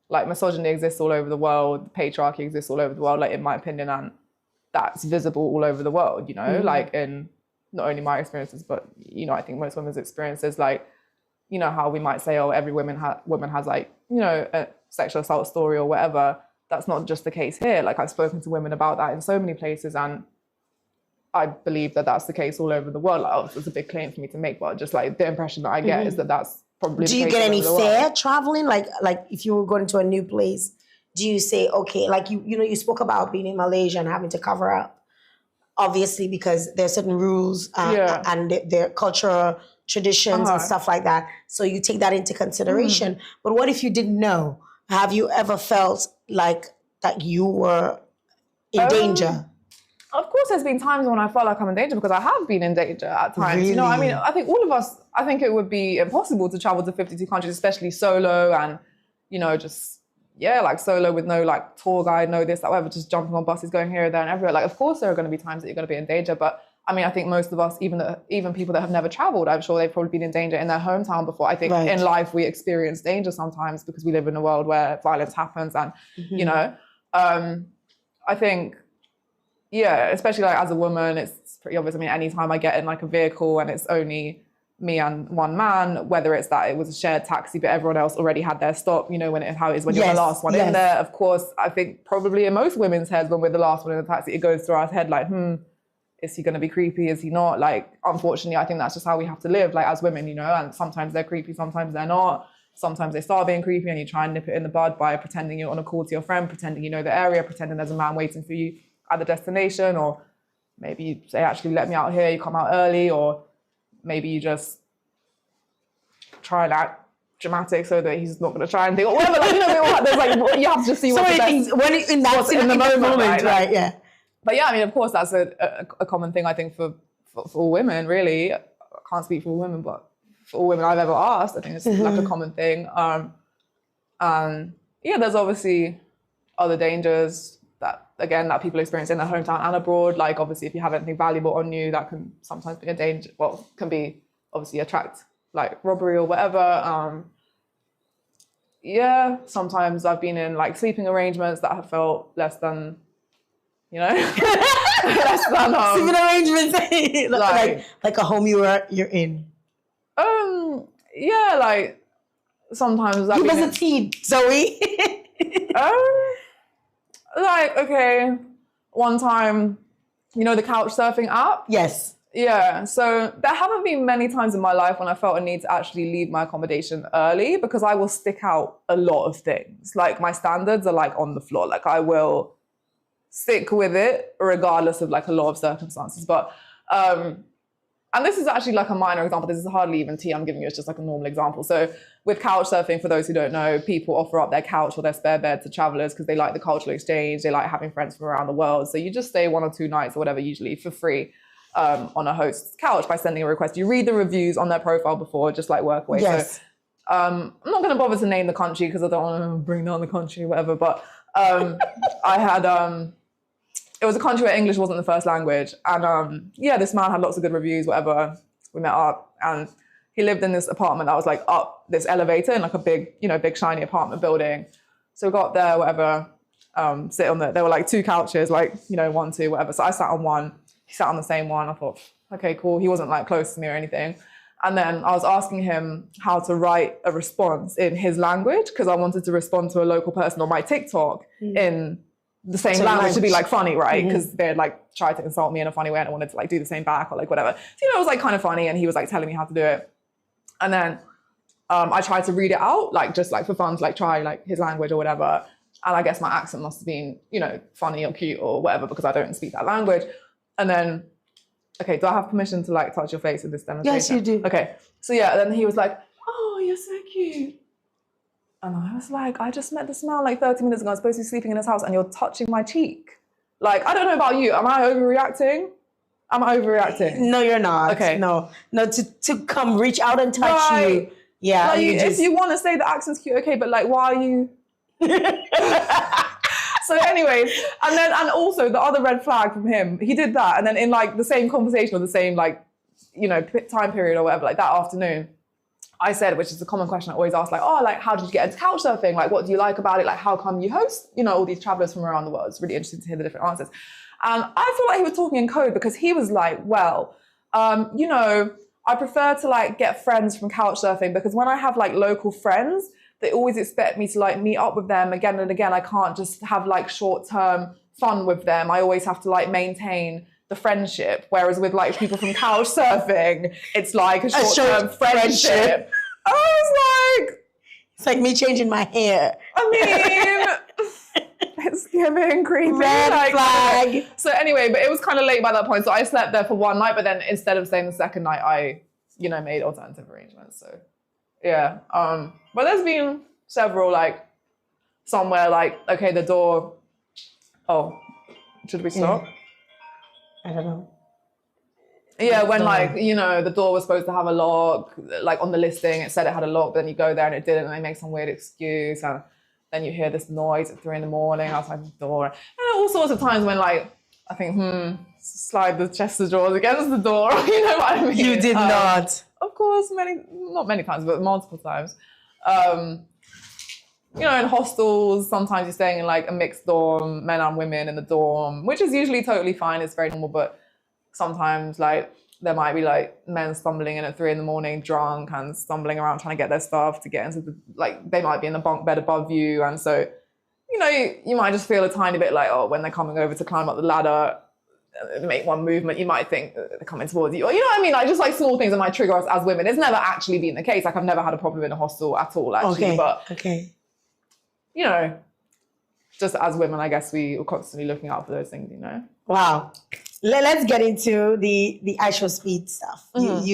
like misogyny exists all over the world, patriarchy exists all over the world, like in my opinion, and that's visible all over the world, you know, like in not only my experiences, but, you know, I think most women's experiences, like, you know, how we might say, oh, every woman has like, you know, a sexual assault story or whatever. That's not just the case here. Like I've spoken to women about that in so many places, and I believe that that's the case all over the world. Like, oh, it's a big claim for me to make, but just like the impression that I get is that that's probably. Do you get any fear traveling? Like if you were going to a new place, do you say, okay, like you know, you spoke about being in Malaysia and having to cover up, obviously because there's certain rules and their cultural traditions and stuff like that. So you take that into consideration. But what if you didn't know? Have you ever felt like that you were in danger? Of course, there's been times when I felt like I'm in danger because I have been in danger at times. Really? You know, I mean, I think all of us, I think it would be impossible to travel to 52 countries, especially solo and, you know, just yeah, like solo with no like tour guide, no this, that, whatever, just jumping on buses, going here, there, and everywhere. Like, of course, there are going to be times that you're going to be in danger, but I mean, I think most of us, even people that have never traveled, I'm sure they've probably been in danger in their hometown before. I think in life we experience danger sometimes because we live in a world where violence happens, and you know, I think, yeah, especially like as a woman, it's pretty obvious. I mean, anytime I get in like a vehicle and it's only me and one man, whether it's that it was a shared taxi but everyone else already had their stop, you know, how it is when you're the last one in there. Of course, I think probably in most women's heads when we're the last one in the taxi, it goes through our head like, is he going to be creepy? Is he not? Like, unfortunately, I think that's just how we have to live, like as women, you know, and sometimes they're creepy, sometimes they're not. Sometimes they start being creepy and you try and nip it in the bud by pretending you're on a call to your friend, pretending you know the area, pretending there's a man waiting for you at the destination, or maybe you say, actually, let me out here, you come out early, or maybe you just try and act dramatic so that he's not going to try and think, or whatever, like, you know, there's like, you have to just see what's the best. When in the moment, right, yeah. But yeah, I mean, of course, that's a common thing, I think, for all women, really. I can't speak for all women, but for all women I've ever asked, I think it's like a common thing. Yeah, there's obviously other dangers that people experience in their hometown and abroad. Like, obviously, if you have anything valuable on you, that can sometimes be a danger, can be obviously attract like robbery or whatever. Yeah, sometimes I've been in like sleeping arrangements that have felt less than, you know, less than sleeping arrangements, like a home you're in. Yeah, like sometimes Give us a tea, Zoe. Like, okay, one time, you know, the couch surfing app? Yes. Yeah, so there haven't been many times in my life when I felt a need to actually leave my accommodation early, because I will stick out a lot of things. Like, my standards are like on the floor. Like, I will stick with it regardless of like a lot of circumstances. But, and this is actually like a minor example. This is hardly even tea I'm giving you. It's just like a normal example. So with couch surfing, for those who don't know, people offer up their couch or their spare bed to travelers because they like the cultural exchange. They like having friends from around the world. So you just stay 1 or 2 nights or whatever, usually for free, on a host's couch by sending a request. You read the reviews on their profile before, just like Workaway. Yes. So I'm not going to bother to name the country because I don't want to bring down the country or whatever. But I had... it was a country where English wasn't the first language. And yeah, this man had lots of good reviews, whatever. We met up and he lived in this apartment that was like up this elevator in like a big, you know, big shiny apartment building. So we got there, whatever, sit on there were like 2 couches, like, you know, 1, 2, whatever. So I sat on one, he sat on the same one. I thought, okay, cool. He wasn't like close to me or anything. And then I was asking him how to write a response in his language because I wanted to respond to a local person on my TikTok in the same language to be like funny, right? Because they'd like tried to insult me in a funny way and I wanted to like do the same back or like whatever. So, you know, it was like kind of funny and he was like telling me how to do it. And then I tried to read it out, like just like for fun, to like try like his language or whatever. And I guess my accent must have been, you know, funny or cute or whatever because I don't speak that language. And then, okay, do I have permission to like touch your face in this demonstration? Yes, you do. Okay. So yeah, then he was like, oh, you're so cute. And I was like, I just met this man like 30 minutes ago. I'm supposed to be sleeping in his house and you're touching my cheek. Like, I don't know about you. Am I overreacting? No, you're not. Okay. No, to come reach out and touch you. Yeah. Like, you if you want to say the accent's cute, okay, but like, why are you... So anyways, and also the other red flag from him, he did that. And then in like the same conversation or the same like, you know, time period or whatever, like that afternoon, I said, which is a common question I always ask, like, oh, like, how did you get into couch surfing? Like, what do you like about it? Like, how come you host, you know, all these travelers from around the world? It's really interesting to hear the different answers. And I feel like he was talking in code because he was like, well, you know, I prefer to like get friends from couch surfing because when I have like local friends, they always expect me to like meet up with them again and again. I can't just have like short-term fun with them. I always have to like maintain the friendship. Whereas with like people from couch surfing, it's like a short-term friendship. I was like... It's like me changing my hair. I mean, it's giving creepy. Red like, flag. So anyway, but it was kind of late by that point. So I slept there for one night, but then instead of staying the second night, I, you know, made alternative arrangements. So yeah. But there's been several, like, somewhere like, okay, the door... Oh, should we stop? I don't know. Yeah, when like, you know, the door was supposed to have a lock, like on the listing, it said it had a lock, but then you go there and it didn't, and they make some weird excuse. And then you hear this noise at 3 a.m. outside the door. And all sorts of times when like, I think, slide the chest of drawers against the door. You know what I mean? You did not. Of course, not many times, but multiple times. You know, in hostels, sometimes you're staying in like a mixed dorm, men and women in the dorm, which is usually totally fine. It's very normal, but sometimes like there might be like men stumbling in at 3 a.m, drunk and stumbling around trying to get their stuff to get into the, like they might be in the bunk bed above you. And so, you know, you might just feel a tiny bit like, oh, when they're coming over to climb up the ladder, make one movement, you might think they're coming towards you. Or, you know what I mean? Like just like small things that might trigger us as women. It's never actually been the case. Like I've never had a problem in a hostel at all, actually. Okay. You know, just as women, I guess we were constantly looking out for those things, you know. Wow. Let's get into the actual speed stuff. Mm-hmm.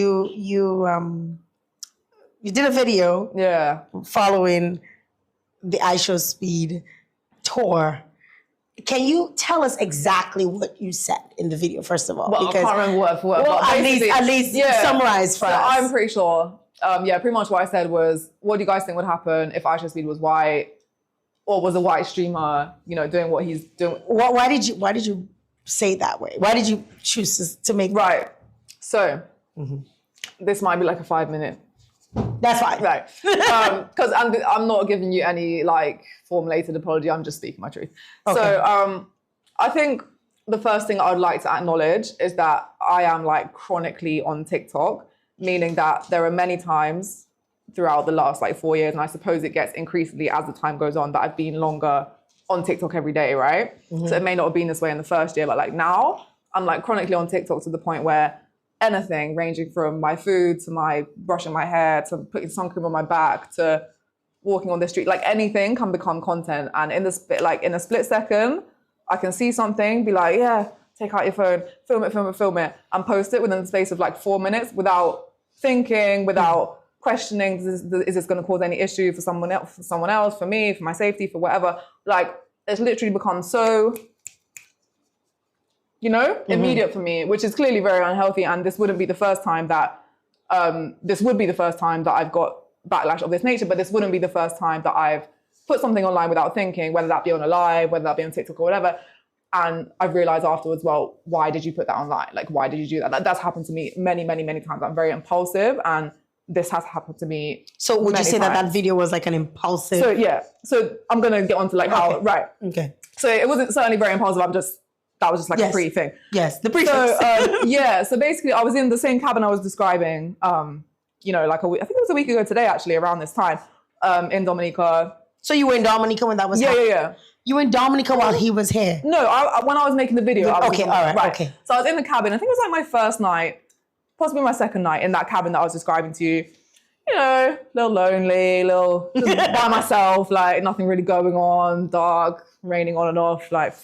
You did a video following the iShow Speed tour. Can you tell us exactly what you said in the video, first of all? Well, because, I can't remember word for word. Well, at least summarize for us. I'm pretty sure. Pretty much what I said was, what do you guys think would happen if iShow Speed was white or was a white streamer, you know, doing what he's doing? Why did you say it that way? Why did you choose to make... Right. So, this might be like a 5-minute. That's fine. Right. Because I'm not giving you any like formulated apology. I'm just speaking my truth. Okay. So I think the first thing I would like to acknowledge is that I am like chronically on TikTok, meaning that there are many times throughout the last like 4 years, and I suppose it gets increasingly as the time goes on, that I've been longer on TikTok every day, right? So it may not have been this way in the first year, but like now I'm like chronically on TikTok to the point where anything ranging from my food to my brushing my hair to putting sun cream on my back to walking on the street, like anything can become content. And in a split second, I can see something, be like, yeah, take out your phone, film it, and post it within the space of like 4 minutes without thinking, without questioning, is this going to cause any issue for someone else, for me, for my safety, for whatever. Like it's literally become so, you know, immediate for me, which is clearly very unhealthy. And this wouldn't be the first time that, this would be the first time that I've got backlash of this nature, but this wouldn't be the first time that I've put something online without thinking, whether that be on a live, whether that be on TikTok or whatever. And I've realized afterwards, well, why did you put that online? Like, why did you do that? That's happened to me many, many, many times. I'm very impulsive, and this has happened to me. So would you say times. that video was like an impulsive? So yeah. So I'm going to get onto like how, right. Okay. So it wasn't certainly very impulsive. That was just like a pre thing. Yes, the pre. So so basically I was in the same cabin I was describing, you know, like I think it was a week ago today, actually, around this time, in Dominica. So you were in Dominica when that was happening? Yeah. You were in Dominica while he was here? No, when I was making the video. Okay, all right, okay. So I was in the cabin. I think it was like my first night, possibly my second night in that cabin that I was describing to you. You know, a little lonely, just by myself, like nothing really going on, dark, raining on and off, like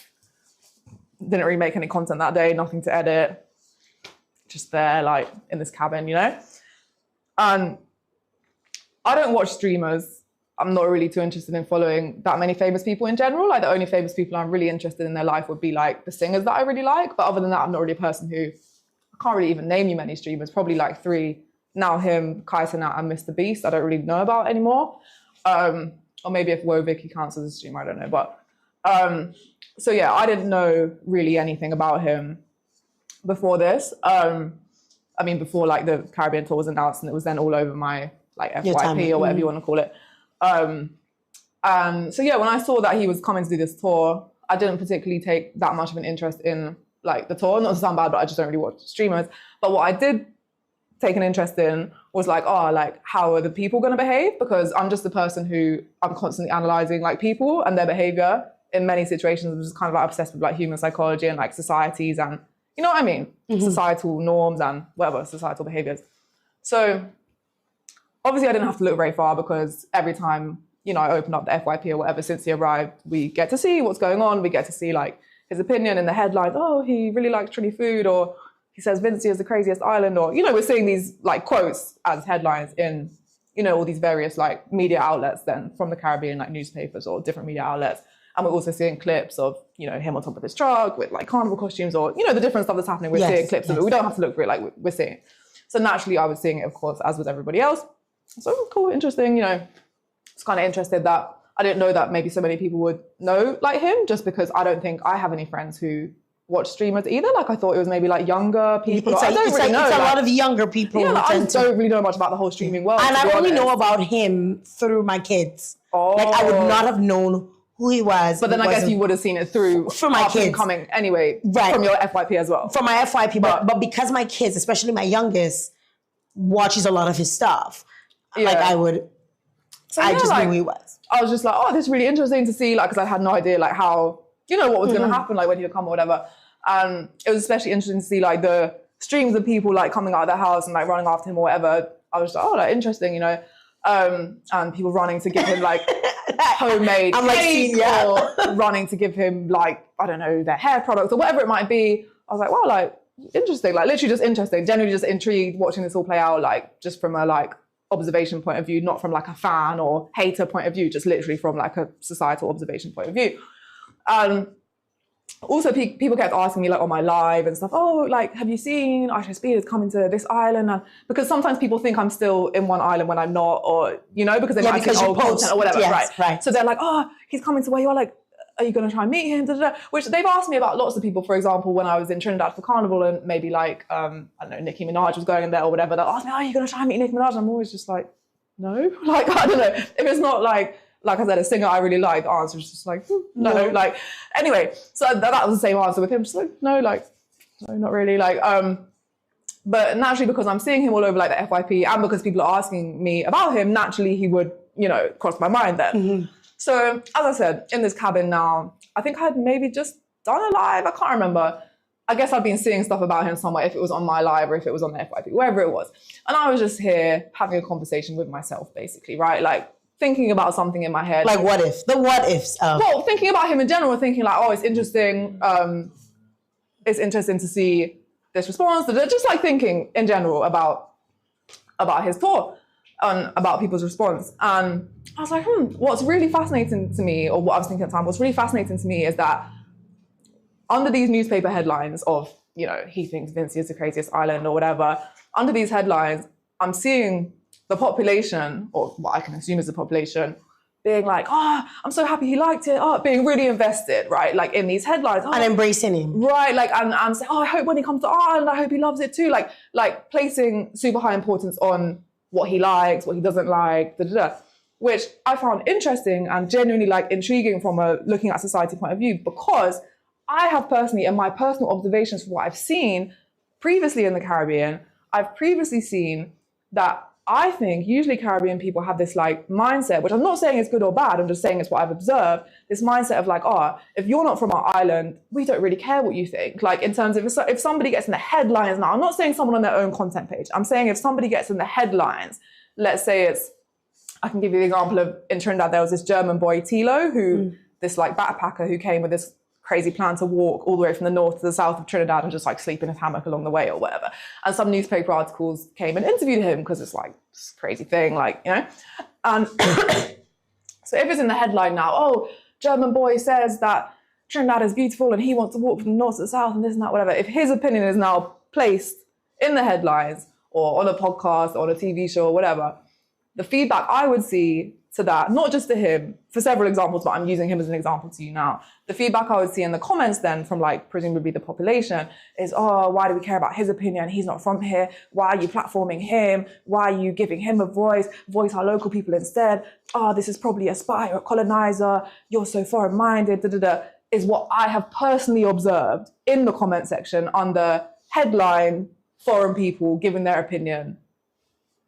didn't really make any content that day, nothing to edit. Just there, like in this cabin, you know? And I don't watch streamers. I'm not really too interested in following that many famous people in general. Like the only famous people I'm really interested in their life would be like the singers that I really like. But other than that, I'm not really a person who, I can't really even name you many streamers, probably like 3. Now him, Kaitanat, and Mr. Beast, I don't really know about anymore. Or maybe if Woe Vicky counts as a streamer, I don't know. But so yeah, I didn't know really anything about him before this. I mean, before like the Caribbean tour was announced, and it was then all over my like FYP or whatever you want to call it. And so yeah, when I saw that he was coming to do this tour, I didn't particularly take that much of an interest in like the tour. Not to sound bad, but I just don't really watch streamers. But what I did take an interest in was like, oh, like how are the people going to behave? Because I'm just the person who I'm constantly analyzing like people and their behavior in many situations. I'm just kind of like obsessed with like human psychology and like societies and, you know what I mean? Societal norms and whatever, societal behaviors. So obviously I didn't have to look very far because every time, you know, I open up the FYP or whatever since he arrived, we get to see what's going on. We get to see like his opinion in the headlines. Oh, he really likes Trini food, or he says Vinci is the craziest island, or, you know, we're seeing these like quotes as headlines in, you know, all these various like media outlets then from the Caribbean, like newspapers or different media outlets. And we're also seeing clips of, you know, him on top of his truck with like carnival costumes or, you know, the different stuff that's happening. We're seeing clips of it. We don't have to look for it, like we're seeing it. So naturally I was seeing it, of course, as with everybody else. So cool, interesting, you know, it's kind of interested that I didn't know that maybe so many people would know like him, just because I don't think I have any friends who watch streamers either. Like I thought it was maybe like younger people. It's I don't really know. It's a like, lot of younger people. yeah, who like, I tend just to, don't really know much about the whole streaming world. and I only honest. know about him through my kids. Oh. Like I would not have known who he was. But then I guess you would have seen it through my kids coming anyway, right. from your FYP as well. From my FYP, but because my kids, especially my youngest, watches a lot of his stuff, like I would, I just knew who he was. I was just like, oh, this is really interesting to see, like, because I had no idea, like, how, what was going to happen, like, when he would come or whatever. And it was especially interesting to see, like, the streams of people, like, coming out of their house and, like, running after him or whatever. I was like, oh, like, interesting, and people running to give him, like, homemade cake, or running to give him, like, I don't know, their hair products or whatever it might be. I was like, wow, like, interesting, like, literally just interesting, generally just intrigued watching this all play out, like, just from a, like, observation point of view, not from like a fan or hater point of view, just literally from like a societal observation point of view. Also, people kept asking me like on my live and stuff, oh, like, have you seen Aisha Speed is coming to this island? And because sometimes people think I'm still in one island when I'm not, or, because they might see old content or whatever, right? So they're like, oh, he's coming to where you are, like, are you going to try and meet him? Da, da, da. Which they've asked me about lots of people. For example, when I was in Trinidad for Carnival and maybe like, I don't know, Nicki Minaj was going in there or whatever, they'll ask me, are you going to try and meet Nicki Minaj? And I'm always just like, no. Like, I don't know. If it's not like I said, a singer I really like, the answer is just like, no. Like, anyway, so that was the same answer with him. Just like, no, like, no, not really. Like, but naturally, because I'm seeing him all over like the FYP and because people are asking me about him, naturally he would, cross my mind then. Mm-hmm. So, as I said, in this cabin now, I think I'd maybe just done a live. I can't remember. I guess I've been seeing stuff about him somewhere, if it was on my live or if it was on the FYP, wherever it was. And I was just here having a conversation with myself, basically, right? Like, thinking about something in my head. Like, what if? The what ifs of. Well, thinking about him in general, thinking like, oh, it's interesting. It's interesting to see this response. Just like thinking in general about his tour and about people's response. And I was like, what's really fascinating to me, or what I was thinking at the time, what's really fascinating to me is that under these newspaper headlines of, he thinks Vinci is the craziest island or whatever, under these headlines, I'm seeing the population, or what I can assume is the population, being like, oh, I'm so happy he liked it, being really invested, right? Like in these headlines. And embracing him. Right, like, and saying, I hope when he comes to our island, I hope he loves it too. Like placing super high importance on what he likes, what he doesn't like, which I found interesting and genuinely like intriguing from a looking at society point of view, because I have personally, in my personal observations from what I've seen previously in the Caribbean, I've previously seen that I think usually Caribbean people have this like mindset, which I'm not saying is good or bad, I'm just saying it's what I've observed, this mindset of like, if you're not from our island, we don't really care what you think. Like in terms of if somebody gets in the headlines now, I'm not saying someone on their own content page, I'm saying if somebody gets in the headlines, let's say I can give you the example of in Trinidad, there was this German boy, Tilo, who this like backpacker who came with this crazy plan to walk all the way from the north to the south of Trinidad and just like sleep in his hammock along the way or whatever. And some newspaper articles came and interviewed him because it's like this crazy thing, like, And so if it's in the headline now, German boy says that Trinidad is beautiful and he wants to walk from the north to the south and this and that, whatever. If his opinion is now placed in the headlines or on a podcast or on a TV show or whatever, the feedback I would see to that, not just to him, for several examples, but I'm using him as an example to you now. The feedback I would see in the comments then from like presumably the population is, why do we care about his opinion? He's not from here. Why are you platforming him? Why are you giving him a voice? Voice our local people instead. This is probably a spy or a colonizer. You're so foreign-minded, is what I have personally observed in the comment section under headline foreign people giving their opinion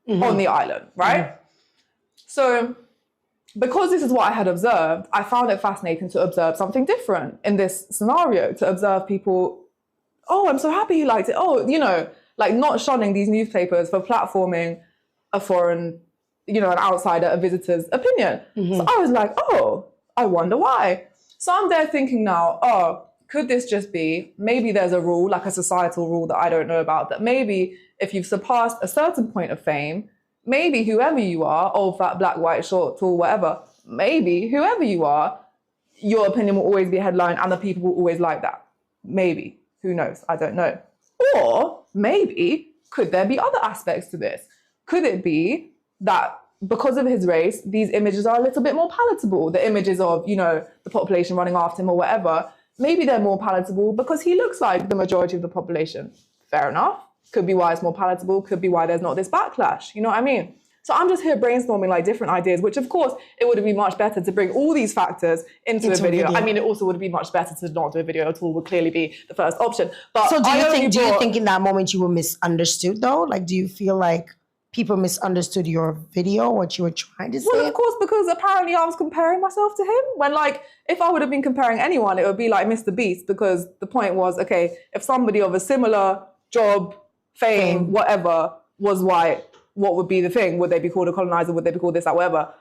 on the island, right? So because this is what I had observed, I found it fascinating to observe something different in this scenario, to observe people, I'm so happy he liked it. Like not shunning these newspapers for platforming a foreign, an outsider, a visitor's opinion. So I was like, I wonder why. So I'm there thinking now, could this just be, maybe there's a rule, like a societal rule that I don't know about, that maybe if you've surpassed a certain point of fame, maybe whoever you are, old, fat, black, white, short, tall, whatever, maybe whoever you are, your opinion will always be a headline and the people will always like that. Maybe. Who knows? I don't know. Or maybe, could there be other aspects to this? Could it be that because of his race, these images are a little bit more palatable. The images of, the population running after him or whatever, maybe they're more palatable because he looks like the majority of the population. Fair enough. Could be why it's more palatable. Could be why there's not this backlash. You know what I mean? So I'm just here brainstorming like different ideas, which of course it would have been much better to bring all these factors into a video. I mean, it also would be much better to not do a video at all, would clearly be the first option. But so do you think in that moment you were misunderstood though? Like, do you feel like people misunderstood your video, what you were trying to say? Well, of course, because apparently I was comparing myself to him. When if I would have been comparing anyone, it would be like Mr. Beast, because the point was, okay, if somebody of a similar job, fame, whatever, was white, what would be the thing? Would they be called a colonizer? Would they be called this, that, whatever?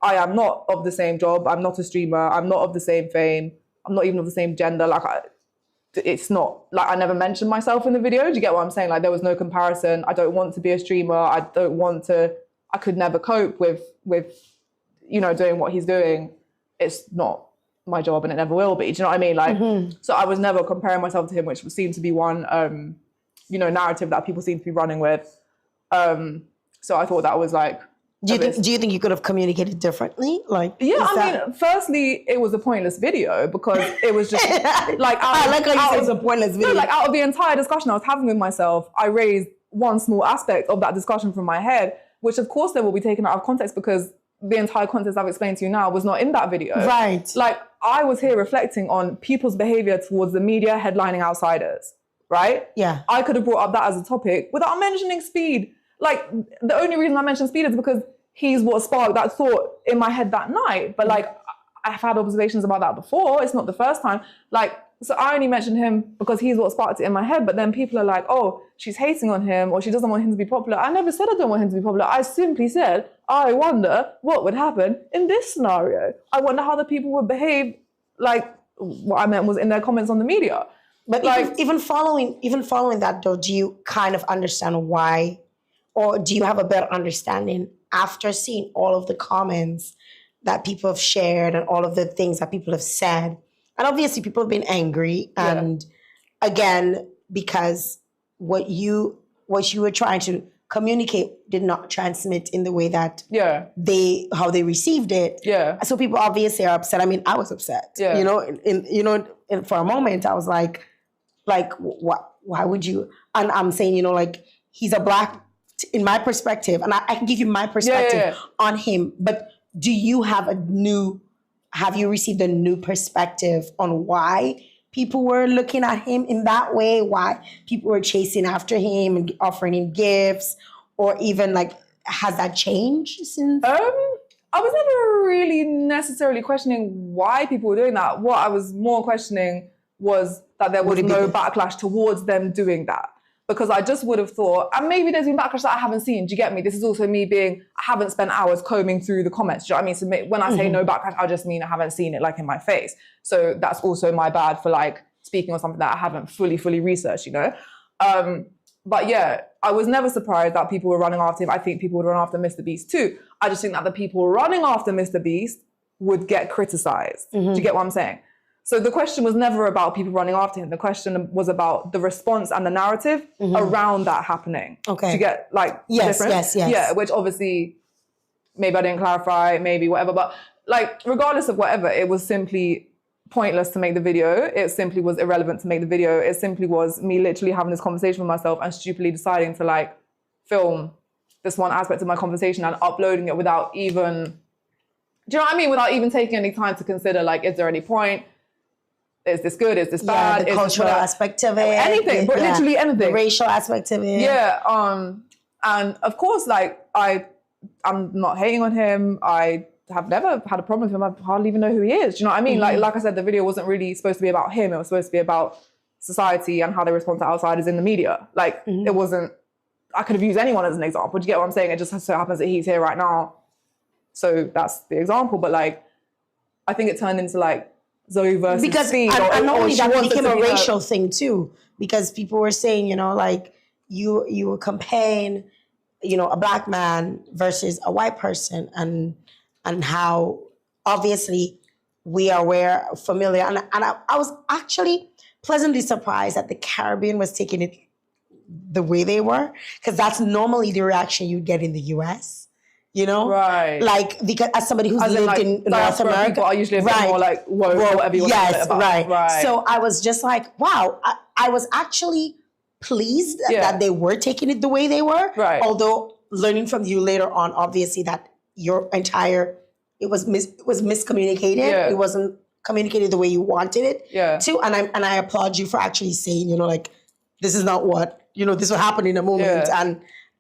I am not of the same job. I'm not a streamer. I'm not of the same fame. I'm not even of the same gender. It's not, I never mentioned myself in the video. Do you get what I'm saying? There was no comparison. I don't want to be a streamer. I could never cope with doing what he's doing. It's not my job and it never will be. Do you know what I mean? So I was never comparing myself to him, which seemed to be one, narrative that people seem to be running with. So I thought that was Do you think you could have communicated differently? Firstly, it was a pointless video because it was just I like how you say it's a pointless video. No, out of the entire discussion I was having with myself, I raised one small aspect of that discussion from my head, which of course then will be taken out of context because the entire context I've explained to you now was not in that video. Right. I was here reflecting on people's behavior towards the media headlining outsiders, right? Yeah. I could have brought up that as a topic without mentioning Speed. The only reason I mentioned Speed is because he's what sparked that thought in my head that night. But I've had observations about that before. It's not the first time. So I only mentioned him because he's what sparked it in my head. But then people are like, oh, she's hating on him or she doesn't want him to be popular. I never said I don't want him to be popular. I simply said, I wonder what would happen in this scenario. I wonder how the people would behave. What I meant was in their comments on the media. But even following that though, do you kind of understand why, or do you have a better understanding after seeing all of the comments that people have shared and all of the things that people have said? And obviously people have been angry. And again, because what you were trying to communicate did not transmit in the way that how they received it. Yeah. So people obviously are upset. I mean, I was upset. Yeah. For a moment I was like, why would you? And I'm saying, he's a black, in my perspective, and I can give you my perspective on him, but do you have you received a new perspective on why people were looking at him in that way, why people were chasing after him and offering him gifts, or even has that changed since? I was never really necessarily questioning why people were doing that. What I was more questioning was that there was no backlash towards them doing that. Because I just would have thought, and maybe there's been backlash that I haven't seen. Do you get me? This is also me I haven't spent hours combing through the comments. Do you know what I mean? So when I say no backlash, I just mean I haven't seen it in my face. So that's also my bad for speaking on something that I haven't fully researched, But yeah, I was never surprised that people were running after him. I think people would run after Mr. Beast too. I just think that the people running after Mr. Beast would get criticized. Do you get what I'm saying? So the question was never about people running after him. The question was about the response and the narrative around that happening. Okay. To get yes. Yeah, which obviously maybe I didn't clarify, maybe whatever. But regardless of whatever, it was simply pointless to make the video. It simply was irrelevant to make the video. It simply was me literally having this conversation with myself and stupidly deciding to film this one aspect of my conversation and uploading it without even, do you know what I mean? Without even taking any time to consider is there any point? Is this good? Is this bad? The cultural aspect of it. Anything, but literally anything. The racial aspect of it. Yeah. And of course, I'm not hating on him. I have never had a problem with him. I hardly even know who he is. Do you know what I mean? Like I said, the video wasn't really supposed to be about him. It was supposed to be about society and how they respond to outsiders in the media. It wasn't, I could have used anyone as an example. Do you get what I'm saying? It just so happens that he's here right now. So that's the example. But I think it turned into Zoe versus Speed. And not only that, it became a racial thing too, because people were saying, you were comparing, a black man versus a white person, and how obviously we are familiar. And I was actually pleasantly surprised that the Caribbean was taking it the way they were, because that's normally the reaction you get in the US. you know? Right. Like, because as somebody who's lived in North diaspora America. people are usually a bit more like, whoa, whatever you want to say Yes, about. right. So I was just like, wow, I was actually pleased that they were taking it the way they were. Right. Although learning from you later on, obviously, that your entire, it was miscommunicated. Yeah. It wasn't communicated the way you wanted it to. And I applaud you for actually saying, you know, like, this is not what, you know, this will happen in a moment.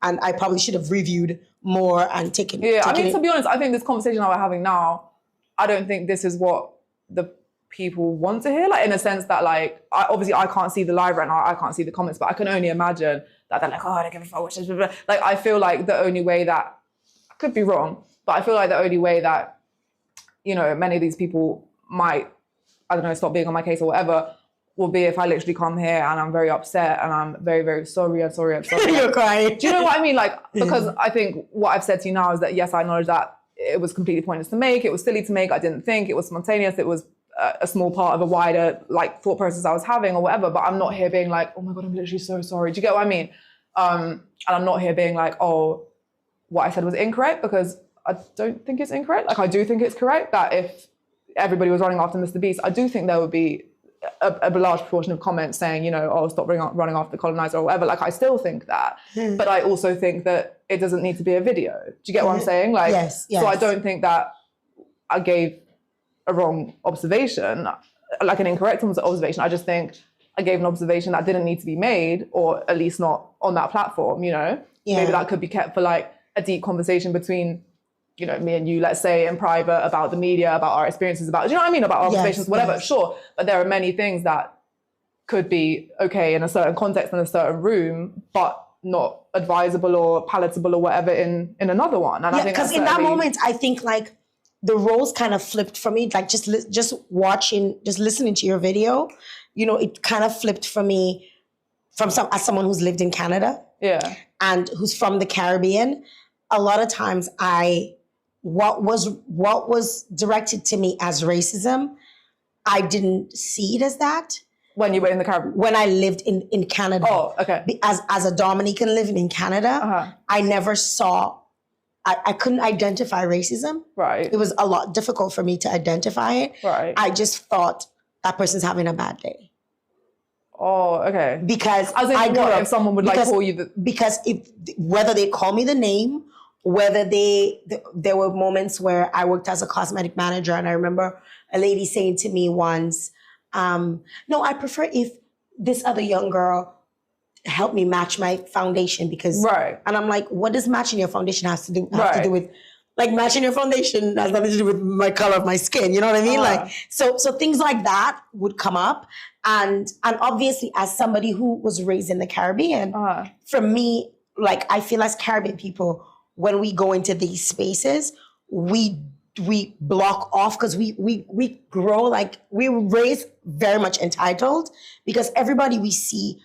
And I probably should have reviewed more and taken I mean, to be honest, I think this conversation that we're having now, I don't think this is what the people want to hear. Like, in a sense that, like, obviously I can't see the live right now, I can't see the comments, but I can only imagine that they're like, oh, I don't give a fuck. Like, I feel like the only way that, I could be wrong, but I feel like the only way that, you know, many of these people might, I don't know, stop being on my case or whatever, will be if I literally come here and I'm very upset and I'm very, very sorry. You're crying. Do you know what I mean? Like, because I think what I've said to you now is that, yes, I acknowledge that it was completely pointless to make. It was silly to make. I didn't think. It was spontaneous. It was a small part of a wider, like, thought process I was having or whatever. But I'm not here being like, oh my God, I'm literally so sorry. Do you get what I mean? And I'm not here being like, oh, what I said was incorrect, because I don't think it's incorrect. Like, I do think it's correct that if everybody was running after Mr. Beast, I do think there would be a large proportion of comments saying, you know, oh, stop running after the colonizer or whatever. Like, I still think that. But I also think that it doesn't need to be a video. Do you get what I'm saying? Like, yes. So I don't think that I gave a wrong observation, like an incorrect observation. I just think I gave an observation that didn't need to be made, or at least not on that platform, you know? Maybe that could be kept for, like, a deep conversation between, you know, me and you, let's say, in private, about the media, about our experiences, about, do you know what I mean? About our observations, whatever, sure. But there are many things that could be okay in a certain context, in a certain room, but not advisable or palatable or whatever in another one. And I think because in that moment, I think, like, the roles kind of flipped for me. Like, just listening to your video, you know, it kind of flipped for me as someone who's lived in Canada. Yeah. And who's from the Caribbean. A lot of times what was directed to me as racism, I didn't see it as that. When you were in the Caribbean? When I lived in Canada. Oh, okay. As a Dominican living in Canada, I never saw, I couldn't identify racism. Right. It was a lot difficult for me to identify it. Right. I just thought that person's having a bad day. Oh, okay. Because as in, I grew up, if someone would call you because whether they call me the name, whether there were moments where I worked as a cosmetic manager, and I remember a lady saying to me once, no, I prefer if this other young girl helped me match my foundation, because and I'm like, what does matching your foundation have to do with, like, matching your foundation has nothing to do with my color of my skin, you know what I mean? Like, so things like that would come up. And obviously, as somebody who was raised in the Caribbean, for me, like, I feel as Caribbean people, when we go into these spaces, we block off, because we grow, like, we were raised very much entitled, because everybody we see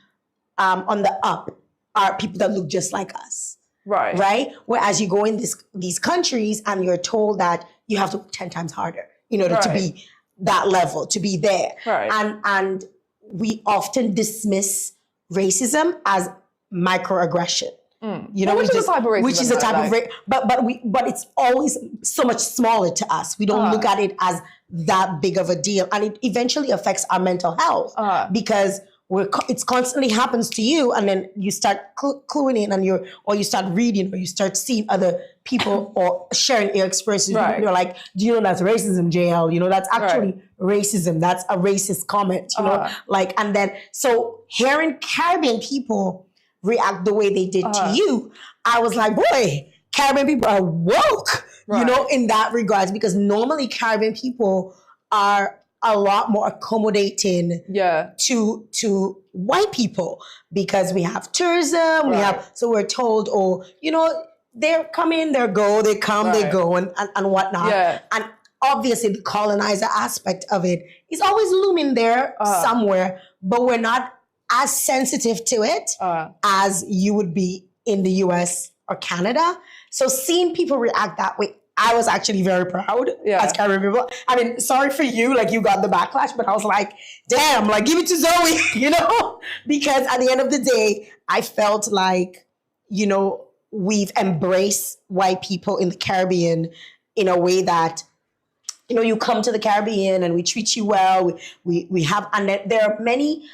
on the up are people that look just like us. Right? Whereas you go in these countries and you're told that you have to work 10 times harder in order to be that level, to be there. And we often dismiss racism as microaggression. You know, which is a type of racism. Which is a type of racism. But it's always so much smaller to us. We don't look at it as that big of a deal. And it eventually affects our mental health, because it's constantly happens to you, and then you start cluing in, and you start reading, or you start seeing other people or sharing your experiences. You're like, do you know that's racism, Jael? You know, that's actually racism. That's a racist comment, you know? Like, and then, so hearing Caribbean people react the way they did to you, I was like, boy, Caribbean people are woke, you know, in that regards, because normally Caribbean people are a lot more accommodating to white people, because we have tourism, so we're told, oh, you know, they're coming, they go, they come, they go, and whatnot. And obviously the colonizer aspect of it is always looming there somewhere, but we're not as sensitive to it as you would be in the US or Canada. So seeing people react that way, I was actually very proud as Caribbean people. I mean, sorry for you, like, you got the backlash, but I was like, damn, like, give it to Zoe, you know? Because at the end of the day, I felt like, you know, we've embraced white people in the Caribbean in a way that, you know, you come to the Caribbean and we treat you well. We have, and there are many,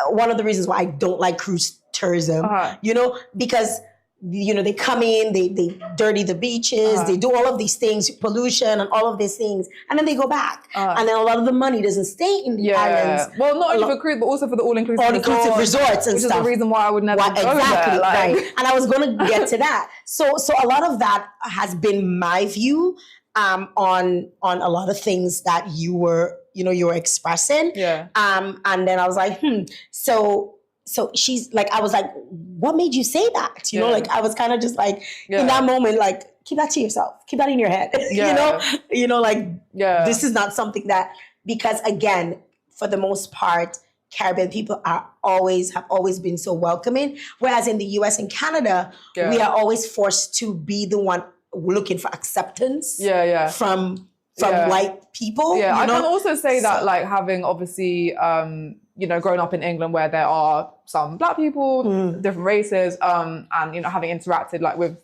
one of the reasons why I don't like cruise tourism, you know, because, you know, they come in, they dirty the beaches, they do all of these things, pollution and all of these things, and then they go back. And then a lot of the money doesn't stay in the islands. Well, not only for cruise, but also for the all-inclusive resorts and which stuff. is the reason why I would never go exactly, there. Like. Right. And I was going to get to that. So a lot of that has been my view on a lot of things that you were expressing. Yeah. And then I was like, So she's like, I was like, what made you say that? You know, like I was kind of just like in that moment, like, keep that to yourself, keep that in your head. This is not something that, because again, for the most part, Caribbean people have always been so welcoming. Whereas in the US and Canada, we are always forced to be the one looking for acceptance from white people. Yeah, I can also say that, like, having obviously, grown up in England where there are some black people, different races, and, having interacted like with,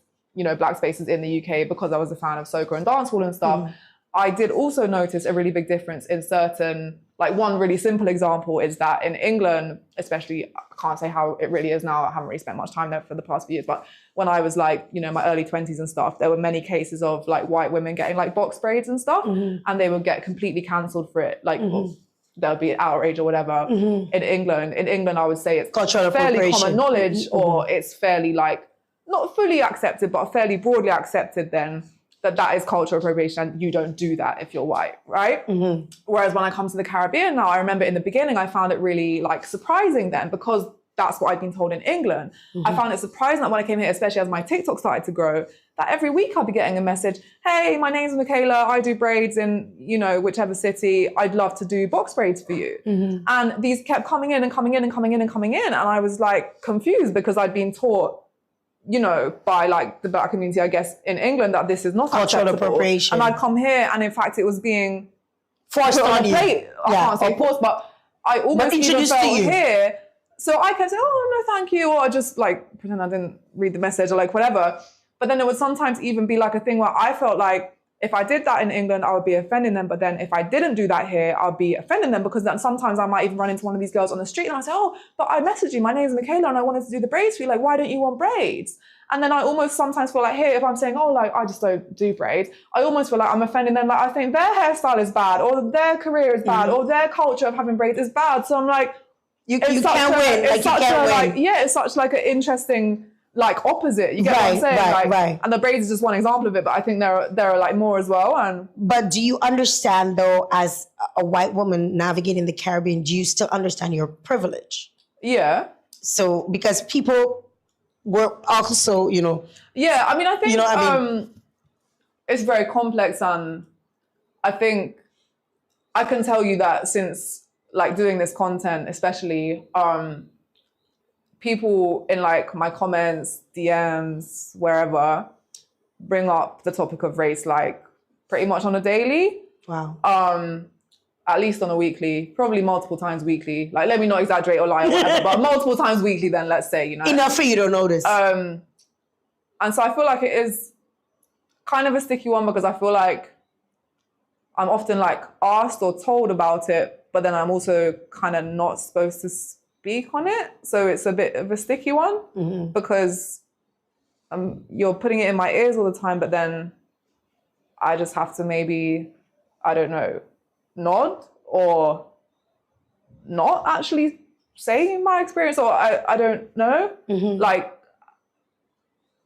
black spaces in the UK because I was a fan of soca and dancehall and stuff, I did also notice a really big difference in certain, like one really simple example is that in England, especially, I can't say how it really is now, I haven't really spent much time there for the past few years, but when I was like, my early 20s and stuff, there were many cases of like white women getting like box braids and stuff, and they would get completely cancelled for it. Like, there'll be an outrage or whatever. In England, I would say it's cultural fairly common knowledge, or it's fairly like, not fully accepted, but fairly broadly accepted then, that is cultural appropriation and you don't do that if you're white, right? Whereas when I come to the Caribbean now, I remember in the beginning, I found it really like surprising then because that's what I'd been told in England. I found it surprising that when I came here, especially as my TikTok started to grow, that every week I'd be getting a message, hey, my name's Michaela, I do braids in, whichever city, I'd love to do box braids for you. And these kept coming in and coming in and coming in and coming in. And I was like confused because I'd been taught, by like the black community, I guess, in England, that this is not cultural acceptable. appropriation. And I'd come here and in fact it was being forced on you. I can't say forced, but I almost even felt here. So I kept saying, oh, no, thank you. Or I just like pretend I didn't read the message or like whatever. But then it would sometimes even be like a thing where I felt like if I did that in England, I would be offending them. But then if I didn't do that here, I'll be offending them because then sometimes I might even run into one of these girls on the street and I say, oh, but I messaged you, my name's Michaela and I wanted to do the braids for you. Like, why don't you want braids? And then I almost sometimes feel like here, if I'm saying, oh, like, I just don't do braids, I almost feel like I'm offending them. Like, I think their hairstyle is bad or their career is bad or their culture of having braids is bad. So I'm like, you can't win. Like, you can't win. Like, yeah, it's such like an interesting like opposite. You get what I'm saying? Right. And the braids is just one example of it, but I think there are like more as well. But do you understand though, as a white woman navigating the Caribbean, do you still understand your privilege? Yeah. So because people were also, Yeah, I mean, I think it's very complex, and I think I can tell you that since like doing this content, especially, people in like my comments, DMs, wherever, bring up the topic of race like pretty much on a daily. Wow. At least on a weekly, probably multiple times weekly. Like, let me not exaggerate or lie or whatever, but multiple times weekly then, let's say, Enough for you to notice. And so I feel like it is kind of a sticky one because I feel like I'm often like asked or told about it, but then I'm also kind of not supposed to speak on it. So it's a bit of a sticky one because you're putting it in my ears all the time, but then I just have to maybe, I don't know, nod or not actually say my experience, or I don't know. Like,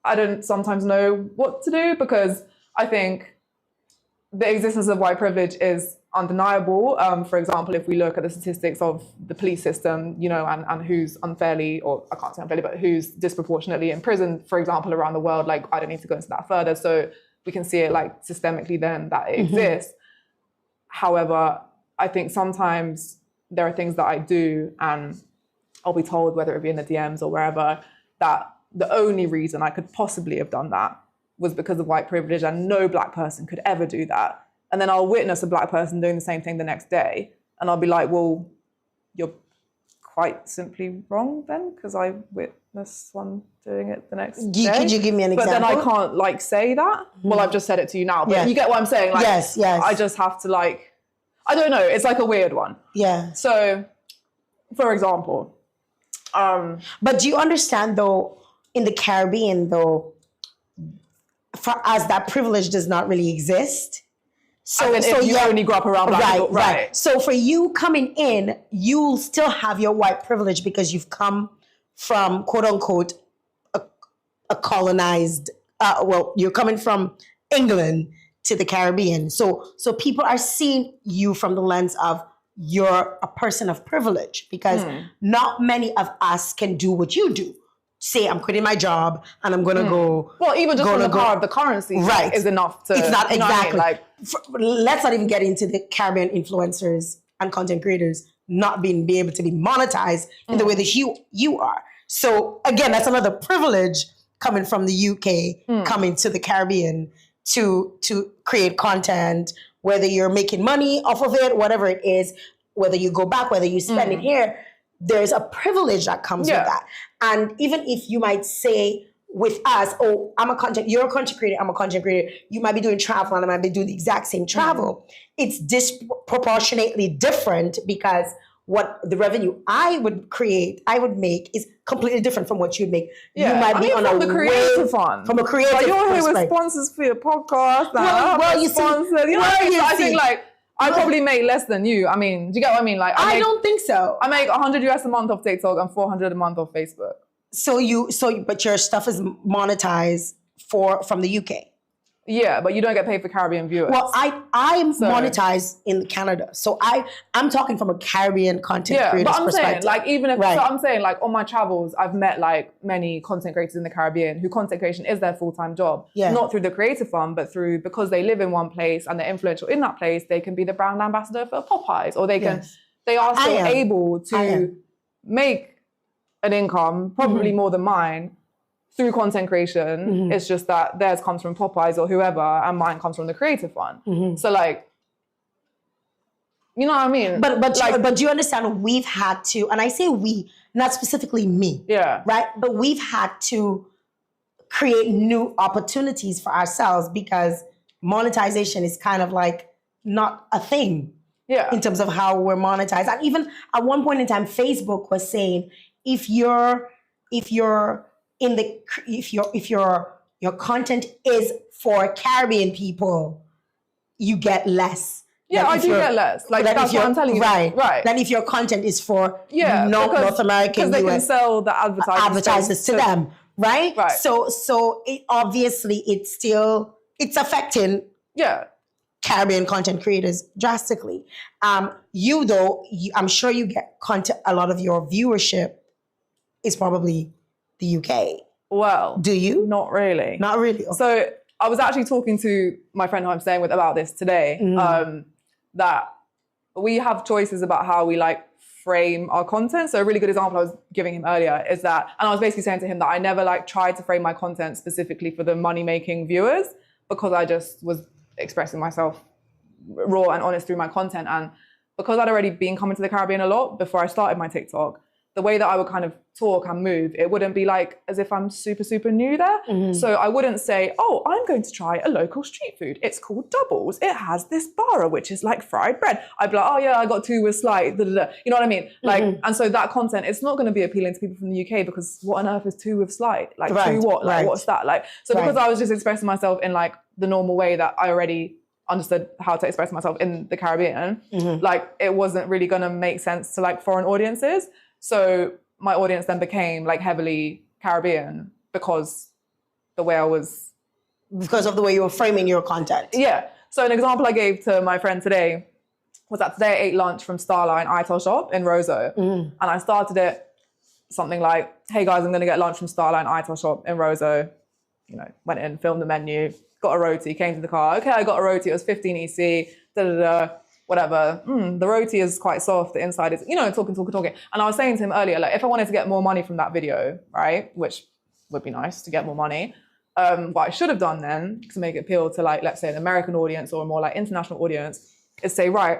I don't sometimes know what to do because I think the existence of white privilege is undeniable. For example, if we look at the statistics of the police system, and who's unfairly, or I can't say unfairly, but who's disproportionately imprisoned, for example, around the world, like I don't need to go into that further. So we can see it like systemically then that it exists. However, I think sometimes there are things that I do and I'll be told, whether it be in the DMs or wherever, that the only reason I could possibly have done that was because of white privilege and no black person could ever do that. And then I'll witness a black person doing the same thing the next day and I'll be like, well, you're quite simply wrong then, because I witnessed one doing it the next day. Could you give me an example? But then I can't like say that. Well, I've just said it to you now, but Yeah. you get what I'm saying. Like, Yes. I just have to like, I don't know. It's like a weird one. Yeah. So, for example, But do you understand though, in the Caribbean though, for us that privilege does not really exist. So if you only grew up around black people, right. So for you coming in, you'll still have your white privilege because you've come from quote unquote a colonized. You're coming from England to the Caribbean. So people are seeing you from the lens of you're a person of privilege because not many of us can do what you do. Say I'm quitting my job and I'm gonna go. Well, even just from the power of the currency, right, is enough to. It's not you know exactly. what I mean? Like, let's not even get into the Caribbean influencers and content creators not being be able to be monetized in the way that you are. So again, that's another privilege coming from the UK, coming to the Caribbean to create content. Whether you're making money off of it, whatever it is, whether you go back, whether you spend it here. There's a privilege that comes with that. And even if you might say with us, oh, you're a content creator, I'm a content creator, you might be doing travel and I might be doing the exact same travel. It's disproportionately different because what the revenue I would make is completely different from what you'd make. Yeah. You might be on from the creative fund. From a creative But you're here with perspective. sponsors for your podcast. Well, you see, sponsors. You know what I mean? So I think like, I probably make less than you. I mean, do you get what I mean? Like, I don't think so. I make $100 a month off TikTok and $400 a month off Facebook. But your stuff is monetized from the UK. Yeah, but you don't get paid for Caribbean viewers. Well, I'm monetized in Canada, so I'm talking from a Caribbean content creator's but I'm perspective. saying, like, even if Right. so, I'm saying, like, on my travels, I've met like many content creators in the Caribbean who content creation is their full-time job, not through the creative fund, but because they live in one place and they're influential in that place. They can be the brand ambassador for Popeyes, or they are still able to make an income, probably more than mine, through content creation. It's just that theirs comes from Popeyes or whoever, and mine comes from the creative fund. So like, you know what I mean? But do you understand? We've had to, and I say we, not specifically me, right? But we've had to create new opportunities for ourselves because monetization is kind of like not a thing. In terms of how we're monetized, and even at one point in time, Facebook was saying if your content is for Caribbean people, you get less. Yeah, I do get less. Like, that's what I'm telling you. Right. Then if your content is for North American, because they can sell the advertisers to them, right? So it obviously it's affecting Caribbean content creators drastically. You though, I'm sure you get content. A lot of your viewership is probably the UK. Well, do you? Not really. Not really. Okay. So I was actually talking to my friend who I'm staying with about this today. That we have choices about how we like frame our content. So a really good example I was giving him earlier is that, and I was basically saying to him that I never like tried to frame my content specifically for the money-making viewers because I just was expressing myself raw and honest through my content. And because I'd already been coming to the Caribbean a lot before I started my TikTok, the way that I would kind of talk and move, it wouldn't be like as if I'm super, super new there. So I wouldn't say, oh, I'm going to try a local street food. It's called Doubles. It has this bara, which is like fried bread. I'd be like, oh yeah, I got 2 with slight, da, da, da. You know what I mean? Like, and so that content, it's not going to be appealing to people from the UK because what on earth is 2 with slight? Like 2 what? Like what's that? Like, so because I was just expressing myself in like the normal way that I already understood how to express myself in the Caribbean, like it wasn't really going to make sense to like foreign audiences. So my audience then became like heavily Caribbean because the way I was... Because of the way you were framing your content. Yeah. So an example I gave to my friend today was that today I ate lunch from Starline ITEL shop in Roseau. And I started it something like, hey guys, I'm going to get lunch from Starline ITEL shop in Roseau. You know, went in, filmed the menu, got a roti, came to the car. Okay, I got a roti. It was 15 EC, whatever. The roti is quite soft. The inside is, you know, talking. And I was saying to him earlier, like, if I wanted to get more money from that video, right, which would be nice to get more money, what I should have done then to make it appeal to, like, let's say an American audience or a more like international audience is say, right,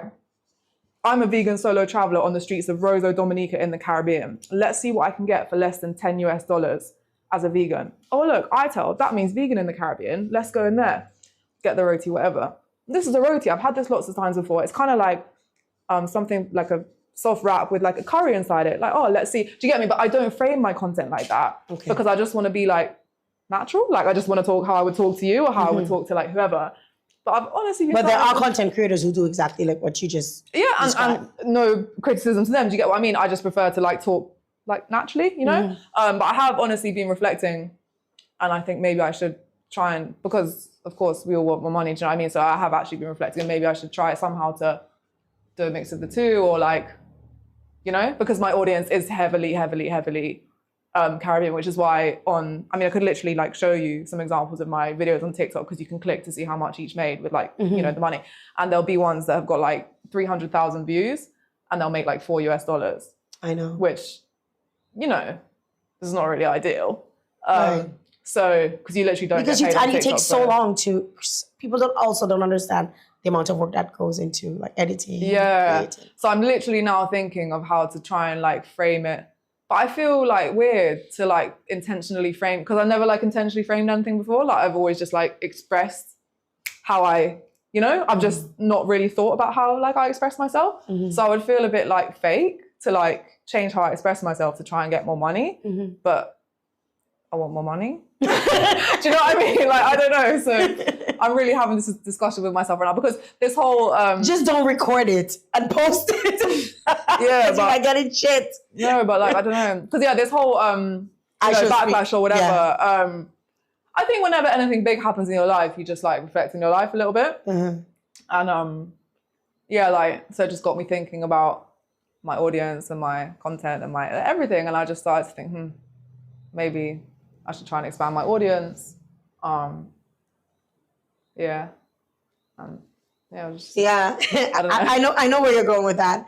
I'm a vegan solo traveler on the streets of Rosa Dominica in the Caribbean. Let's see what I can get for less than $10 US as a vegan. Oh, look, ITEL, that means vegan in the Caribbean. Let's go in there. Get the roti, whatever. This is a roti. I've had this lots of times before. It's kind of like something like a soft wrap with like a curry inside it. Like, oh, let's see. Do you get me? But I don't frame my content like that because I just want to be like natural. Like, I just want to talk how I would talk to you or how I would talk to like whoever. But I've honestly been. But there are content creators who do exactly like what you just and no criticism to them. Do you get what I mean? I just prefer to like talk like naturally, you know? But I have honestly been reflecting, and I think maybe I should try and, because of course we all want more money, do you know what I mean? So I have actually been reflecting, and maybe I should try somehow to do a mix of the two, or like, you know, because my audience is heavily Caribbean, which is why I could literally like show you some examples of my videos on TikTok, because you can click to see how much each made with like, you know, the money. And there'll be ones that have got like 300,000 views and they'll make like $4 US. I know. Which, you know, is not really ideal. Right. So, because you literally don't because get paid on it TikTok, takes so long to, people don't understand the amount of work that goes into like editing. Yeah. Creating. So I'm literally now thinking of how to try and like frame it. But I feel like weird to like intentionally frame, because I never like intentionally framed anything before. Like I've always just like expressed how I, you know, I've just not really thought about how like I express myself. So I would feel a bit like fake to like change how I express myself to try and get more money. But I want more money. Do you know what I mean? Like, I don't know. So I'm really having this discussion with myself right now, because this whole... just don't record it and post it. Yeah, but I get it shit. No, but like, I don't know. Because yeah, this whole backlash or whatever. Yeah. I think whenever anything big happens in your life, you just like reflect on your life a little bit. And yeah, like, so it just got me thinking about my audience and my content and my everything. And I just started to think, maybe I should try and expand my audience. Yeah. Yeah, I know where you're going with that.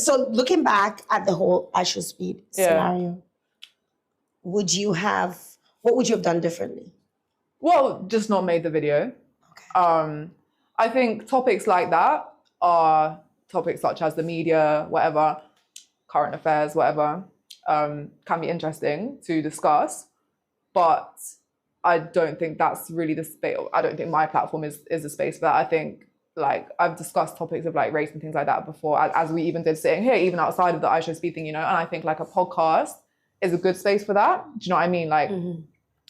So looking back at the whole I Show Speed scenario, what would you have done differently? Well, just not made the video. Okay. I think topics like that are topics such as the media, whatever, current affairs, whatever, can be interesting to discuss, but I don't think that's really the space. I don't think my platform is a space for that. I think like I've discussed topics of like race and things like that before, as we even did sitting here, even outside of the I Show Speed thing, you know, and I think like a podcast is a good space for that. Do you know what I mean? Like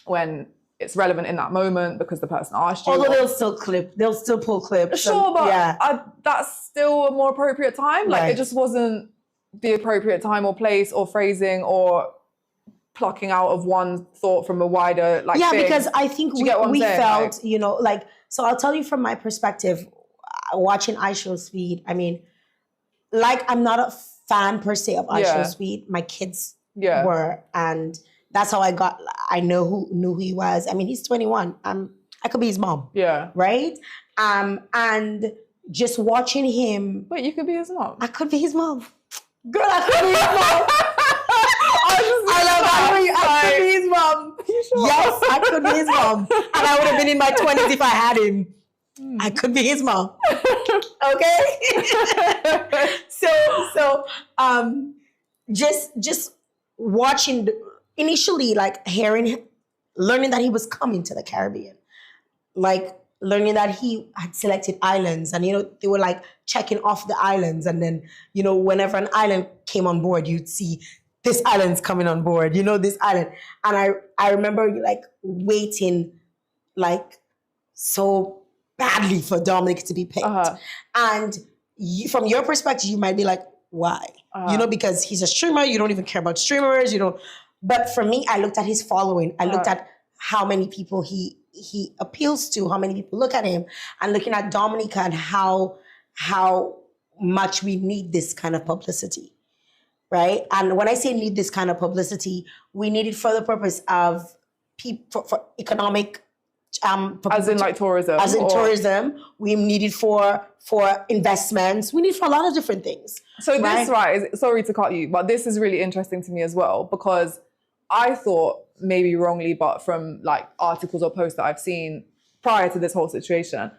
when it's relevant in that moment because the person asked you. Although they'll still pull clips. Sure, but that's still a more appropriate time. Like it just wasn't the appropriate time or place or phrasing or plucking out of one thought from a wider like thing. Because I think we felt, like, you know, like, so I'll tell you from my perspective, watching I Show Speed, I mean, like, I'm not a fan per se of I Show Speed. My kids were, and that's how I know who he was. I mean, he's 21. I could be his mom. Yeah. Right? And just watching him. Wait, you could be his mom? I could be his mom. Girl, I could be his mom. I could be his mom. Sure? Yes, I could be his mom. And I would have been in my 20s if I had him. I could be his mom. Okay? So just watching, initially, like learning that he was coming to the Caribbean. Like learning that he had selected islands, and, you know, they were like checking off the islands. And then, you know, whenever an island came on board, you'd see this island's coming on board, you know, this island. And I remember like waiting like so badly for Dominic to be picked. And from your perspective, you might be like, why? You know, because he's a streamer, you don't even care about streamers, you don't. But for me, I looked at his following. I looked at how many people he appeals to, how many people look at him, and looking at Dominica and how much we need this kind of publicity. Right? And when I say need this kind of publicity, we need it for the purpose of for economic, as in like tourism. As in tourism, we need it for investments. We need it for a lot of different things. So this, sorry to cut you, but this is really interesting to me as well, because I thought, maybe wrongly, but from like articles or posts that I've seen prior to this whole situation,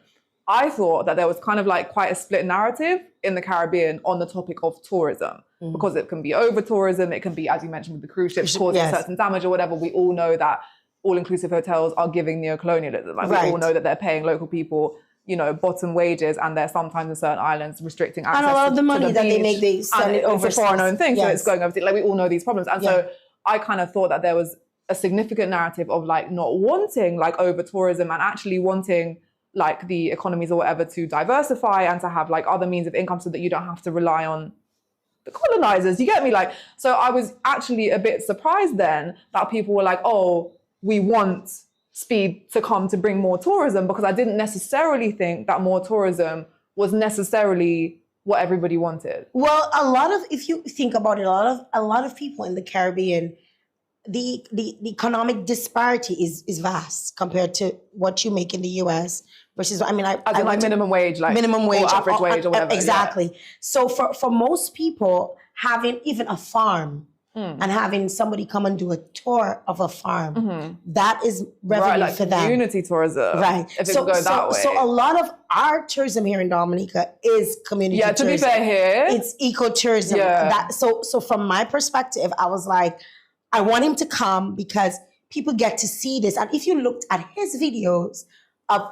I thought that there was kind of like quite a split narrative in the Caribbean on the topic of tourism, because it can be over tourism, it can be, as you mentioned, with the cruise ships causing certain damage or whatever. We all know that all-inclusive hotels are giving neocolonialism. Like, we all know that they're paying local people, you know, bottom wages, and they're sometimes in certain islands restricting access. And a lot of the money the that they beach, make, they send it overseas. It's a foreign-owned thing, so it's going over. Like, we all know these problems, and so I kind of thought that there was a significant narrative of like not wanting like over tourism and actually wanting like the economies or whatever to diversify and to have like other means of income so that you don't have to rely on the colonizers. You get me? Like, so I was actually a bit surprised then that people were like, oh, we want speed to come to bring more tourism, because I didn't necessarily think that more tourism was necessarily what everybody wanted. Well, if you think about it, a lot of people in the Caribbean, the economic disparity is vast compared to what you make in the US versus, I mean, like minimum wage, or average wage or whatever. Exactly. Yeah. So for most people, having even a farm and having somebody come and do a tour of a farm, that is revenue for them. Community tourism. Right. If it goes that way. So a lot of our tourism here in Dominica is community tourism. Yeah, to be fair here. It's ecotourism. Yeah. So from my perspective, I was like, I want him to come because people get to see this. And if you looked at his videos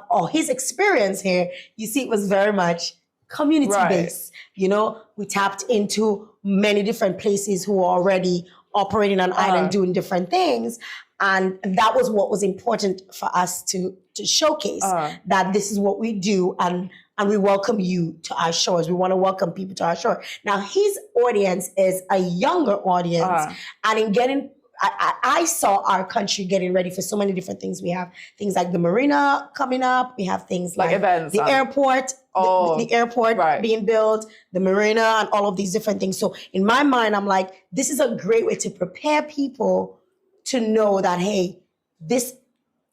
or his experience here, you see it was very much community-based. You know, we tapped into many different places who are already operating on island, doing different things. And that was what was important for us to showcase, that this is what we do, and we welcome you to our shores. We want to welcome people to our shore. Now, his audience is a younger audience. And in getting, I saw our country getting ready for so many different things. We have things like the marina coming up. We have things like events, the airport, the airport being built, the marina, and all of these different things. So in my mind, I'm like, this is a great way to prepare people to know that, hey, this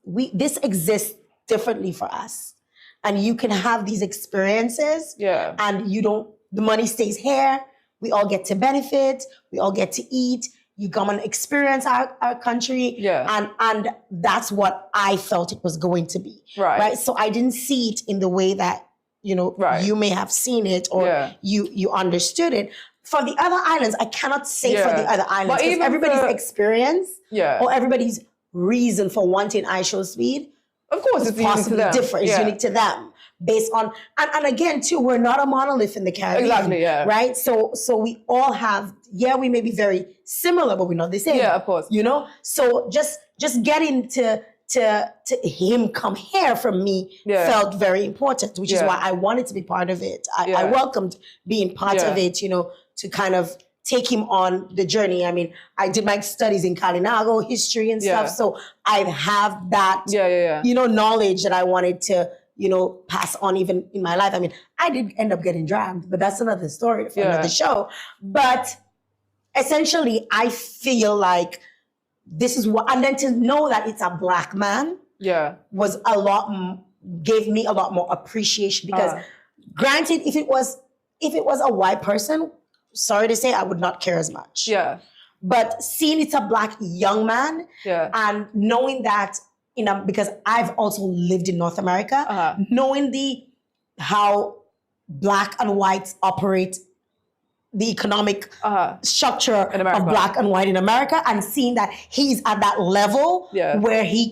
exists differently for us. And you can have these experiences. Yeah. And the money stays here. We all get to benefit. We all get to eat. You come and experience our country. Yeah. And that's what I felt it was going to be. Right. So I didn't see it in the way that, you may have seen it or you understood it. For the other islands, I cannot say for the other islands, because everybody's experience or everybody's reason for wanting iShow Speed, of course, it's possibly different. It's unique to them, based on and again too, we're not a monolith in the Caribbean, exactly, right? So we all have, we may be very similar, but we're not the same. Yeah, of course. So just getting to him come here from me felt very important, which is why I wanted to be part of it. I welcomed being part of it, to kind of take him on the journey. I mean, I did my studies in Kalinago, history and stuff. So I have that, knowledge that I wanted to, pass on even in my life. I mean, I did end up getting dragged, but that's another story for another show. But essentially, I feel like this is what, and then to know that it's a Black man was gave me a lot more appreciation, because granted, if it was a white person, sorry to say, I would not care as much. Yeah. But seeing it's a Black young man and knowing that, because I've also lived in North America, knowing how Black and whites operate, the economic structure of Black and white in America, and seeing that he's at that level where he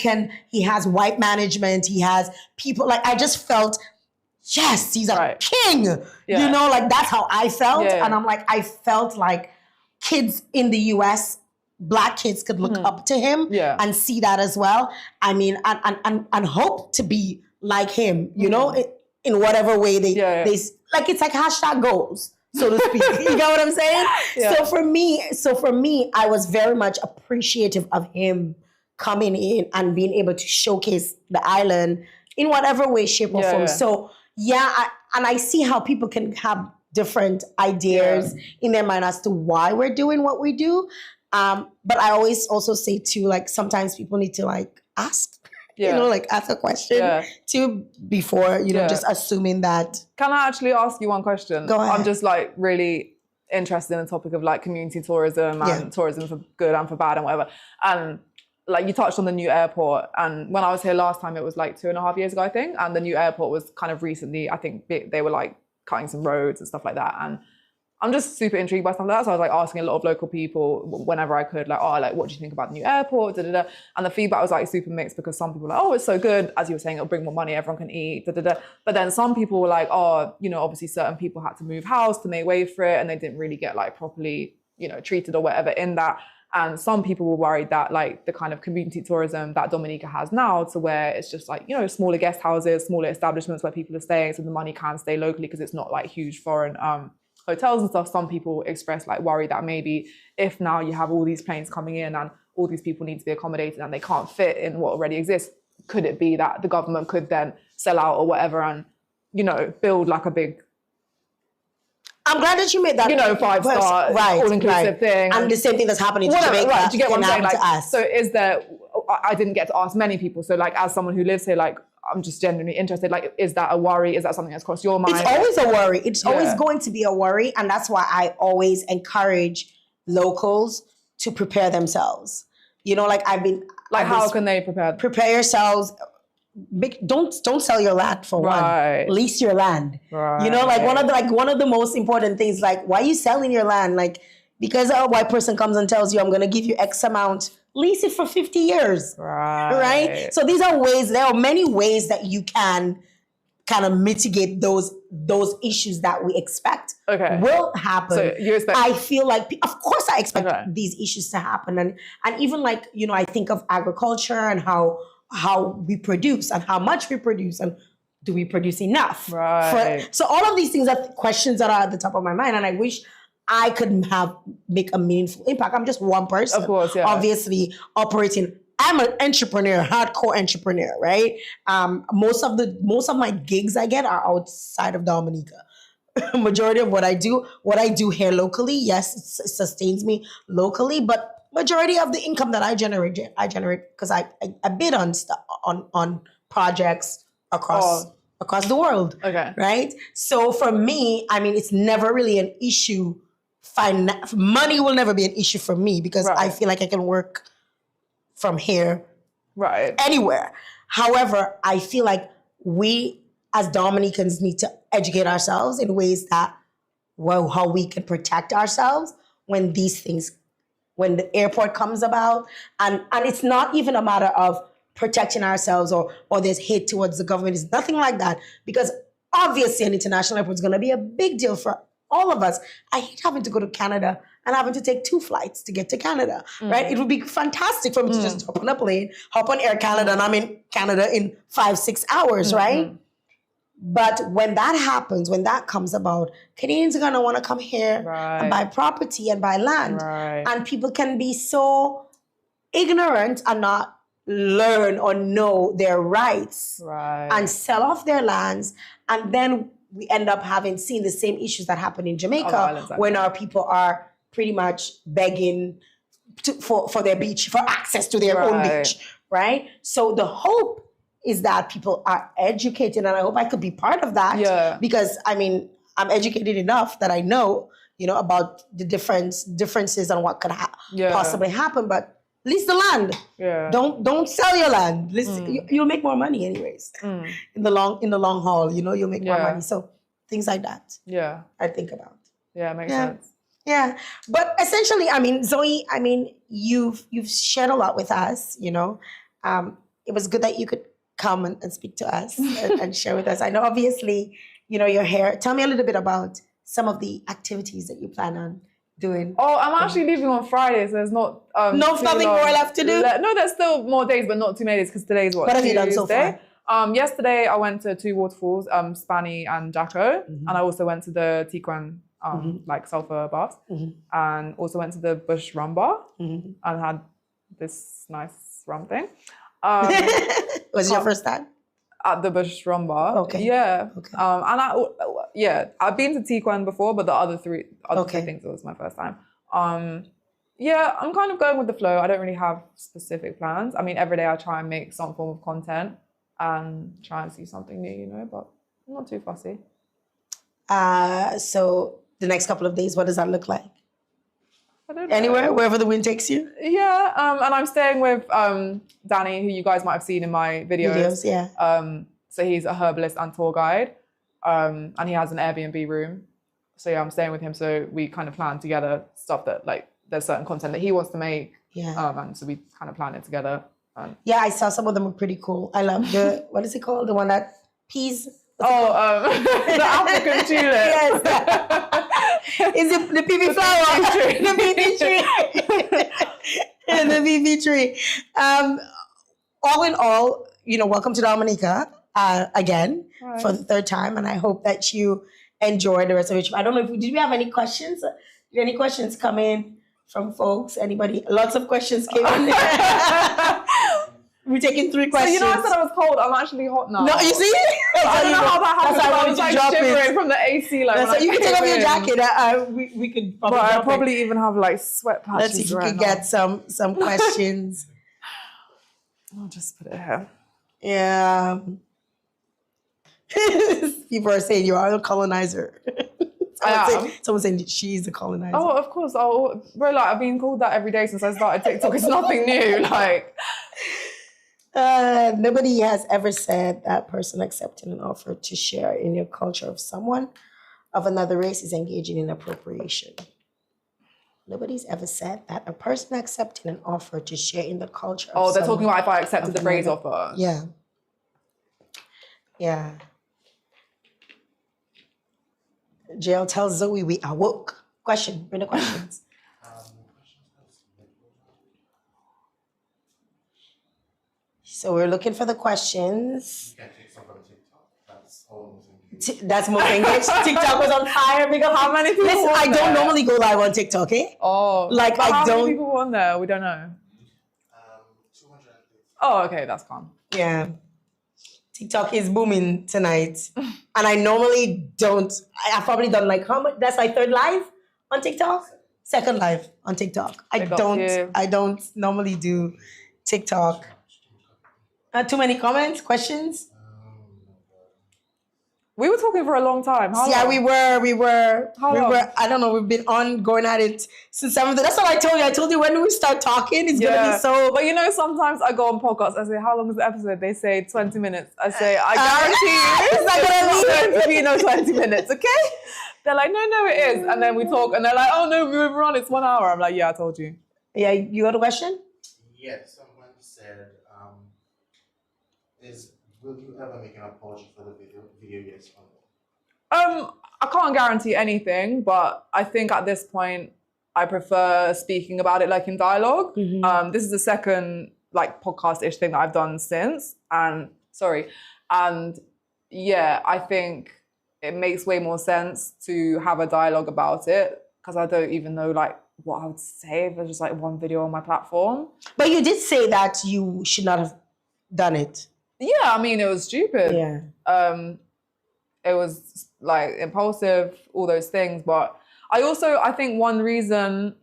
has white management, he has people, like, I just felt, yes, he's a king. Like, that's how I felt. And I'm like, I felt like kids in the US, Black kids, could look up to him and see that as well. I mean, and hope to be like him, in whatever way they like, it's like hashtag goals, so to speak. You know what I'm saying? So for me, I was very much appreciative of him coming in and being able to showcase the island in whatever way, shape, or form. So I see how people can have different ideas in their mind as to why we're doing what we do. But I always also say too, like, sometimes people need to like ask, ask a question too before, just assuming that. Can I actually ask you one question? Go ahead. I'm just like really interested in the topic of like community tourism and tourism for good and for bad and whatever. And like you touched on the new airport, and when I was here last time, it was like 2.5 years ago, I think. And the new airport was kind of recently, I think they were like cutting some roads and stuff like that. And I'm just super intrigued by stuff like that. So I was like asking a lot of local people whenever I could, like, oh, like, what do you think about the new airport? Da, da, da. And the feedback was like super mixed because some people were like, oh, it's so good. As you were saying, it'll bring more money, everyone can eat, da, da, da. But then some people were like, oh, you know, obviously certain people had to move house to make way for it and they didn't really get like properly, you know, treated or whatever in that. And some people were worried that like the kind of community tourism that Dominica has now, to where it's just like, you know, smaller guest houses, smaller establishments where people are staying, so the money can stay locally because it's not like huge foreign hotels and stuff. Some people express like worry that maybe if now you have all these planes coming in and all these people need to be accommodated and they can't fit in what already exists, could it be that the government could then sell out or whatever and, you know, build like a big, I'm glad that you made that, you know, 5-star all-inclusive thing. And the same thing that's happening to Jamaica. Right, do you get what I'm saying? Like, us. so is there, I didn't get to ask many people. So like, as someone who lives here, like, I'm just genuinely interested. Like, is that a worry? Is that something that's crossed your mind? It's always a worry. It's always going to be a worry. And that's why I always encourage locals to prepare themselves. You know, like how can they prepare? Prepare yourselves. Don't sell your land for one. Lease your land. Right. You know, like one of the most important things, like, why are you selling your land? Like, because a white person comes and tells you, I'm gonna give you X amount, lease it for 50 years. Right? So there are many ways that you can kind of mitigate those issues that we expect will happen. So you expect? I feel like, of course I expect these issues to happen. And even like, you know, I think of agriculture and how we produce and how much we produce and do we produce enough? Right. So all of these things are questions that are at the top of my mind, and I wish I could make a meaningful impact. I'm just one person, of course, yeah. Obviously operating. I'm an entrepreneur, hardcore entrepreneur, right? Most of my gigs I get are outside of Dominica. Majority of what I do here locally, yes, it sustains me locally, but majority of the income that I generate because I bid on stuff on projects across the world. Okay. Right? So for me, I mean, it's never really an issue. Money will never be an issue for me because I feel like I can work from here anywhere. However, I feel like we as Dominicans need to educate ourselves in ways that, how we can protect ourselves when the airport comes about. And it's not even a matter of protecting ourselves or there's hate towards the government. It's nothing like that. Because obviously an international airport is going to be a big deal for all of us. I hate having to go to Canada and having to take 2 flights to get to Canada, right? It would be fantastic for me to just hop on a plane, hop on Air Canada, and I'm in Canada in 5-6 hours, right? But when that happens, when that comes about, Canadians are going to want to come here and buy property and buy land. And people can be so ignorant and not learn or know their rights and sell off their lands. And then we end up seeing the same issues that happen in Jamaica when our people are pretty much begging for their beach, for access to their own beach, right? So the hope is that people are educated, and I hope I could be part of that. Yeah. Because I mean, I'm educated enough that I know, you know, about the differences and what could possibly happen. But lease the land. Yeah. Don't sell your land. You'll make more money anyways. In the long haul, you know, you'll make more money. So things like that. Yeah. I think about. Yeah, it makes sense. Yeah. But essentially, I mean, Zoe, I mean, you've shared a lot with us, you know. It was good that you could come and speak to us and share with us. I know, obviously, you know, you're here. Tell me a little bit about some of the activities that you plan on doing. Oh, I'm actually leaving on Friday, so there's not nothing more left to do. No, there's still more days, but not too many days because today's what have you done so far? Yesterday I went to 2 waterfalls, Spani and Jacko, and I also went to the Tikwan like sulfur baths, and also went to the Bush Rum Bar and had this nice rum thing. Was it your first time? At the Bush Rum Bar. Okay. Yeah. Okay. And I've been to Tikwan before, but the other three things was my first time. Yeah, I'm kind of going with the flow. I don't really have specific plans. I mean, every day I try and make some form of content and try and see something new, you know, but I'm not too fussy. So the next couple of days, what does that look like? I don't know. Anywhere, wherever the wind takes you. Yeah, and I'm staying with Danny, who you guys might have seen in my videos. Yeah. So he's a herbalist and tour guide, and he has an Airbnb room. So yeah, I'm staying with him. So we kind of plan together stuff that like there's certain content that he wants to make. Yeah. And so we kind of plan it together. Yeah, I saw some of them were pretty cool. I love what is it called? The one that peas. The African tulip. Yes. Is it the PV flower? The PV tree. And the PV tree. All in all, welcome to Dominica again for the third time, and I hope that you enjoy the rest of it. I don't know if did we have any questions? Did any questions come in from folks? Anybody? Lots of questions came in. We're taking 3 questions. So I said I was cold. I'm actually hot now. No, you see? I don't know how that happened. I was like shivering from the AC. So you can take off your jacket. We could probably. But I probably even have like sweat patches. Let's see if we can get some questions. I'll just put it here. Yeah. People are saying you are a colonizer. Someone saying she's a colonizer. Oh, of course. Bro, like I've been called that every day since I started TikTok. It's nothing new. Like. Nobody has ever said that person accepting an offer to share in your culture of someone of another race is engaging in appropriation. Nobody's ever said that a person accepting an offer to share in the culture of they're talking about if I accepted the raise offer. Yeah. Yeah. Jael tells Zoe we awoke. Bring the questions. So we're looking for the questions. You can take some from TikTok. That's almost engaged. That's most engaged. TikTok was on fire because how many people? Listen, I don't normally go live on TikTok, eh? Oh, like how many people were on there? We don't know. 250. Oh, okay, that's calm. Yeah, TikTok is booming tonight, and I normally don't. I've probably done like how much? That's my 3rd live on TikTok. 2nd live on TikTok. I don't normally do TikTok. Too many comments, questions? We were talking for a long time. How long? We were. How long? I don't know. We've been going at it since 7th. That's what I told you. I told you when we start talking, it's gonna be so. But sometimes I go on podcasts. I say, "How long is the episode?" They say 20 minutes. I say, "I guarantee you, it's not going to be no 20 minutes." Okay? They're like, "No, it is." And then we talk, and they're like, "Oh no, we were on. It's 1 hour." I'm like, "Yeah, I told you." Yeah, you got a question? Yes, someone said, will you ever make an apology for the video? Yes or no? I can't guarantee anything, but I think at this point, I prefer speaking about it like in dialogue. Mm-hmm. This is the second like podcast-ish thing that I've done since, and yeah, I think it makes way more sense to have a dialogue about it because I don't even know like what I would say if there's just like one video on my platform. But you did say that you should not have done it. Yeah, I mean, it was stupid. Yeah. It was like impulsive, all those things. But I think one reason,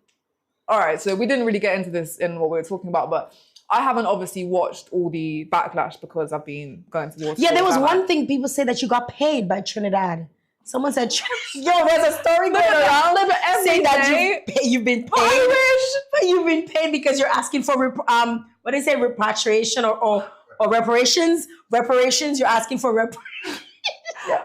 all right, so we didn't really get into this in what we were talking about, but I haven't obviously watched all the backlash because I've been going to war. Yeah, there was one thing people say that you got paid by Trinidad. Someone said, yo, there's a story going around saying that you've been paid. I wish. But you've been paid because you're asking for, what do they say, repatriation or reparations? Reparations, you're asking for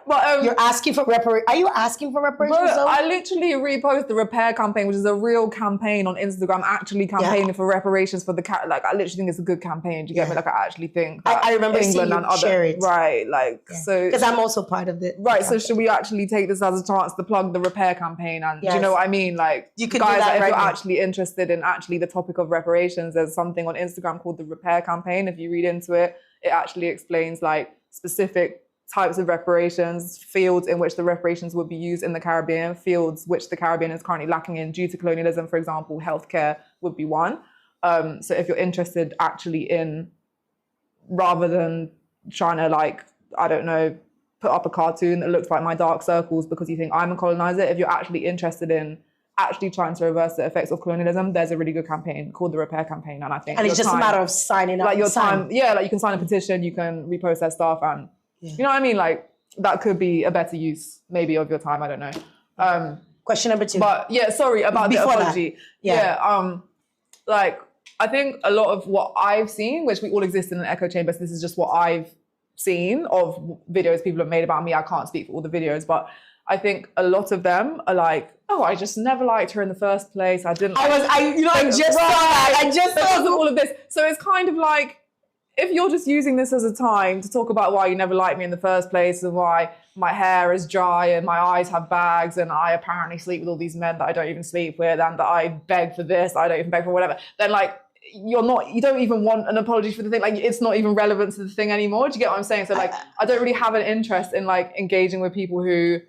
But you're asking for reparations. Are you asking for reparations? I literally repost the repair campaign, which is a real campaign on Instagram, actually campaigning for reparations for the cat. Like, I literally think it's a good campaign. Do you get me? Like, I actually think that I remember England seeing you share it. Right, like, so. Because I'm also part of it. Right, so should we actually take this as a chance to plug the repair campaign? And do you know what I mean? Like, you could guys, do that if right you're now. actually interested in actually the topic of reparations, there's something on Instagram called the repair campaign. If you read into it, it actually explains like specific types of reparations, fields in which the reparations would be used in the Caribbean, fields which the Caribbean is currently lacking in due to colonialism, for example, healthcare would be one. So if you're interested actually in, rather than trying to like, I don't know, put up a cartoon that looks like my dark circles because you think I'm a colonizer, if you're actually interested in actually trying to reverse the effects of colonialism, there's a really good campaign called the Repair Campaign. And I think it's just a matter of signing up. Like your time, yeah, like you can sign a petition, you can repost their stuff and you know what I mean? Like that could be a better use maybe of your time, I don't know. Question number 2. But yeah, sorry about Before the that. apology. Yeah. Like I think a lot of what I've seen, which we all exist in an echo chamber, so this is just what I've seen of videos people have made about me. I can't speak for all the videos, but I think a lot of them are like, oh, I just never liked her in the first place. I just saw that. I just saw all of this. So it's kind of like, if you're just using this as a time to talk about why you never liked me in the first place and why my hair is dry and my eyes have bags and I apparently sleep with all these men that I don't even sleep with and that I beg for this, I don't even beg for whatever, then like, you don't even want an apology for the thing. Like, it's not even relevant to the thing anymore. Do you get what I'm saying? So like, I don't really have an interest in like engaging with people who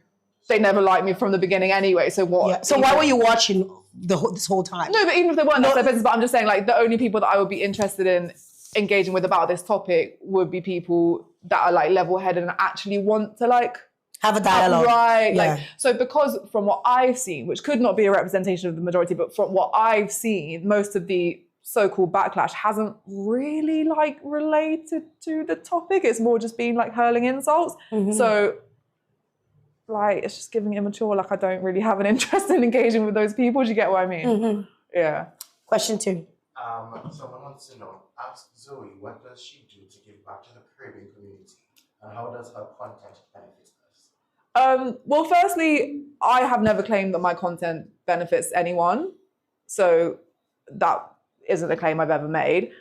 they never liked me from the beginning anyway. So what? Yeah. So why were you watching this whole time? No, but even if they weren't, that's their business. But I'm just saying, like, the only people that I would be interested in engaging with about this topic would be people that are like level-headed and actually want to like have a dialogue. Right. Yeah. Like, so because from what I've seen, which could not be a representation of the majority, but from what I've seen, most of the so-called backlash hasn't really like related to the topic. It's more just been like hurling insults. Mm-hmm. So like, it's just giving immature. Like, I don't really have an interest in engaging with those people. Do you get what I mean? Mm-hmm. Yeah. Question 2. Someone wants to know, ask Zoe, what does she do to give back to the Caribbean community? And how does her content benefit us? Well, firstly, I have never claimed that my content benefits anyone. So that isn't a claim I've ever made.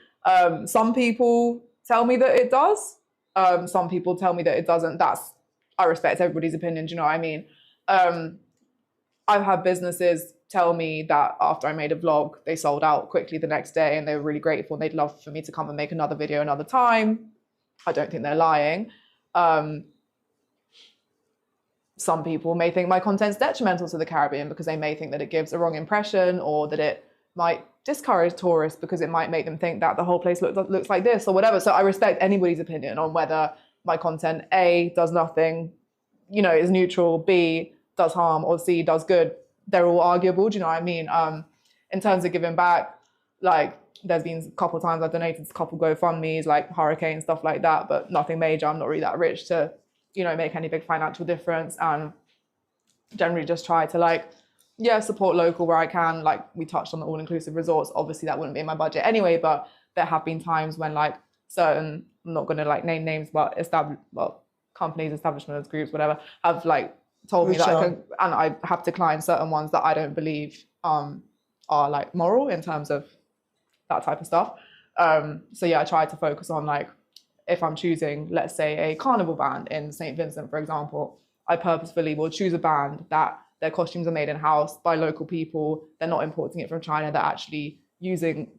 Some people tell me that it does. Some people tell me that it doesn't. I respect everybody's opinion, do you know what I mean? I've had businesses tell me that after I made a vlog, they sold out quickly the next day and they were really grateful and they'd love for me to come and make another video another time. I don't think they're lying. Some people may think my content's detrimental to the Caribbean because they may think that it gives a wrong impression or that it might discourage tourists because it might make them think that the whole place looks like this or whatever. So I respect anybody's opinion on whether my content, A, does nothing, is neutral, B, does harm, or C, does good. They're all arguable, do you know what I mean? In terms of giving back, like, there's been a couple of times I've donated to a couple GoFundMes, like hurricane, stuff like that, but nothing major. I'm not really that rich to, make any big financial difference, and generally just try to support local where I can. Like, we touched on the all-inclusive resorts. Obviously that wouldn't be in my budget anyway, but there have been times when like certain, I'm not gonna like name names, but companies, establishments, groups, whatever, have like told me that I can, and I have declined certain ones that I don't believe are like moral in terms of that type of stuff. So yeah, I try to focus on like, if I'm choosing, let's say, a carnival band in St. Vincent, for example, I purposefully will choose a band that their costumes are made in-house by local people. They're not importing it from China. They're actually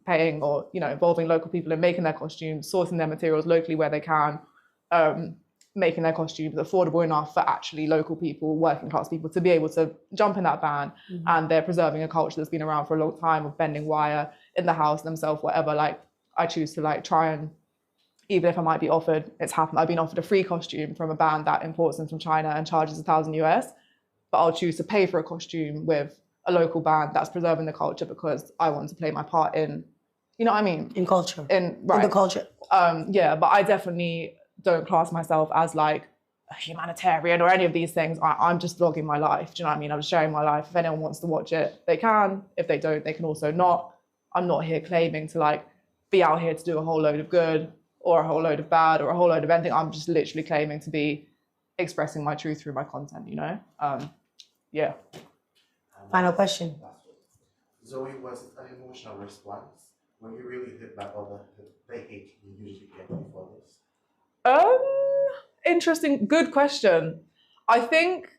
paying or, involving local people in making their costumes, sourcing their materials locally where they can, making their costumes affordable enough for actually local people, working class people, to be able to jump in that band. Mm-hmm. And they're preserving a culture that's been around for a long time of bending wire in the house themselves, whatever. Like, I choose to like try and, even if I might be offered, it's happened, I've been offered a free costume from a band that imports them from China and charges $1,000 US, but I'll choose to pay for a costume with a local band that's preserving the culture because I want to play my part in, you know what I mean? In culture. In the culture. Yeah, but I definitely don't class myself as like a humanitarian or any of these things. I'm just vlogging my life. Do you know what I mean? I'm just sharing my life. If anyone wants to watch it, they can. If they don't, they can also not. I'm not here claiming to like be out here to do a whole load of good or a whole load of bad or a whole load of anything. I'm just literally claiming to be expressing my truth through my content, Yeah. Final question. Zoe, was it an emotional response? Were you really hit by all the hate you usually get before this? Interesting, good question. I think,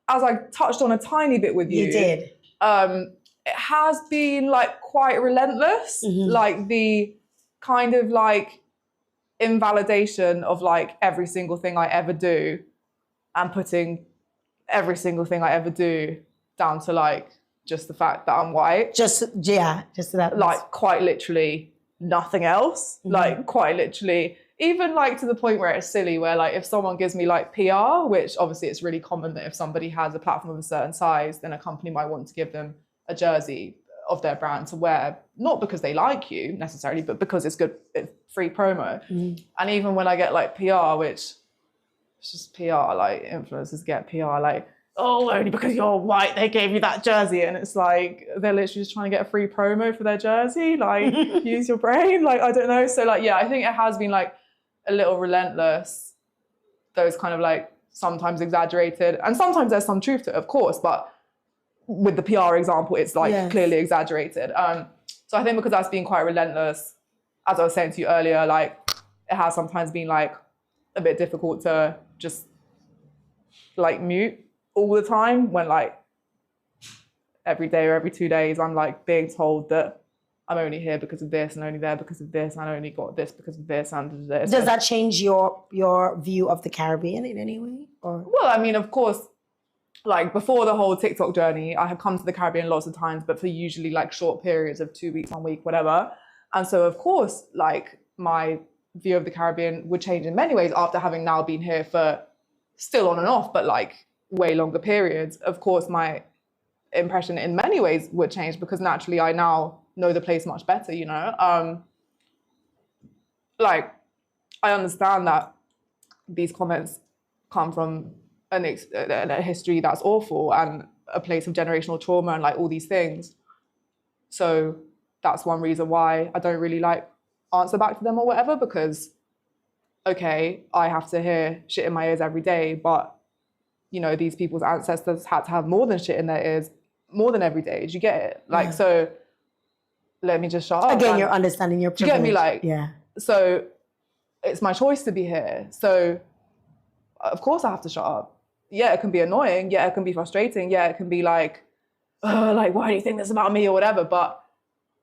as I touched on a tiny bit with you. You did. It has been like quite relentless, like the kind of like invalidation of like every single thing I ever do and putting every single thing I ever do down to like just the fact that I'm white. Just that. Like quite literally nothing else. Like quite literally, even like to the point where it's silly, where like if someone gives me like PR, which obviously it's really common that if somebody has a platform of a certain size, then a company might want to give them a jersey of their brand to wear, not because they like you necessarily, but because it's good, it's free promo. And even when I get like PR, which it's just PR, like influencers get PR, like oh, only because you're white, they gave you that jersey. And it's like, they're literally just trying to get a free promo for their jersey. Like, use your brain. Like, I don't know. So like, yeah, I think it has been like a little relentless, those kind of like sometimes exaggerated. And sometimes there's some truth to it, of course. But with the PR example, it's like clearly exaggerated. So I think because that's been quite relentless, as I was saying to you earlier, like it has sometimes been like a bit difficult to just like mute all the time when like every day or every 2 days I'm like being told that I'm only here because of this and only there because of this and I only got this because of this and this. Does that change your view of the Caribbean in any way? Or? Well, I mean, of course, like before the whole TikTok journey, I had come to the Caribbean lots of times, but for usually like short periods of 2 weeks, 1 week, whatever. And so of course, like my view of the Caribbean would change in many ways after having now been here for still on and off, but like way longer periods. Of course, my impression in many ways would change because naturally I now know the place much better, you know? Like, I understand that these comments come from a history that's awful and a place of generational trauma and like all these things. So that's one reason why I don't really like answer back to them or whatever, because okay, I have to hear shit in my ears every day, but you know, these people's ancestors had to have more than shit in their ears, more than every day. Do you get it? Like, so let me just shut up. Again, you're understanding your privilege. Do you get me? Like, so it's my choice to be here. So of course I have to shut up. Yeah, it can be annoying. Yeah, it can be frustrating. Yeah, it can be like, like, why do you think this about me or whatever? But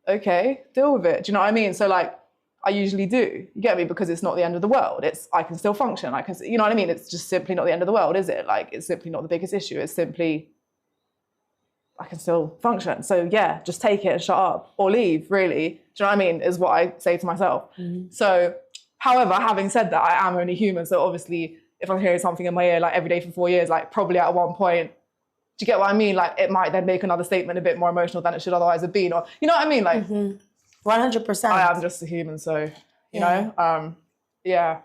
okay, deal with it. Do you know what I mean? So like, I usually do. You get me? Because it's not the end of the world. I can still function. I can, you know what I mean? It's just simply not the end of the world, is it? Like, it's simply not the biggest issue. It's simply, I can still function. So yeah, just take it and shut up or leave, really. Do you know what I mean? Is what I say to myself. So, however, having said that, I am only human. So obviously, if I'm hearing something in my ear like every day for 4 years, like probably at one point, do you get what I mean? Like it might then make another statement a bit more emotional than it should otherwise have been. Or, you know what I mean? Like 100%. I am just a human. So, you know, yeah.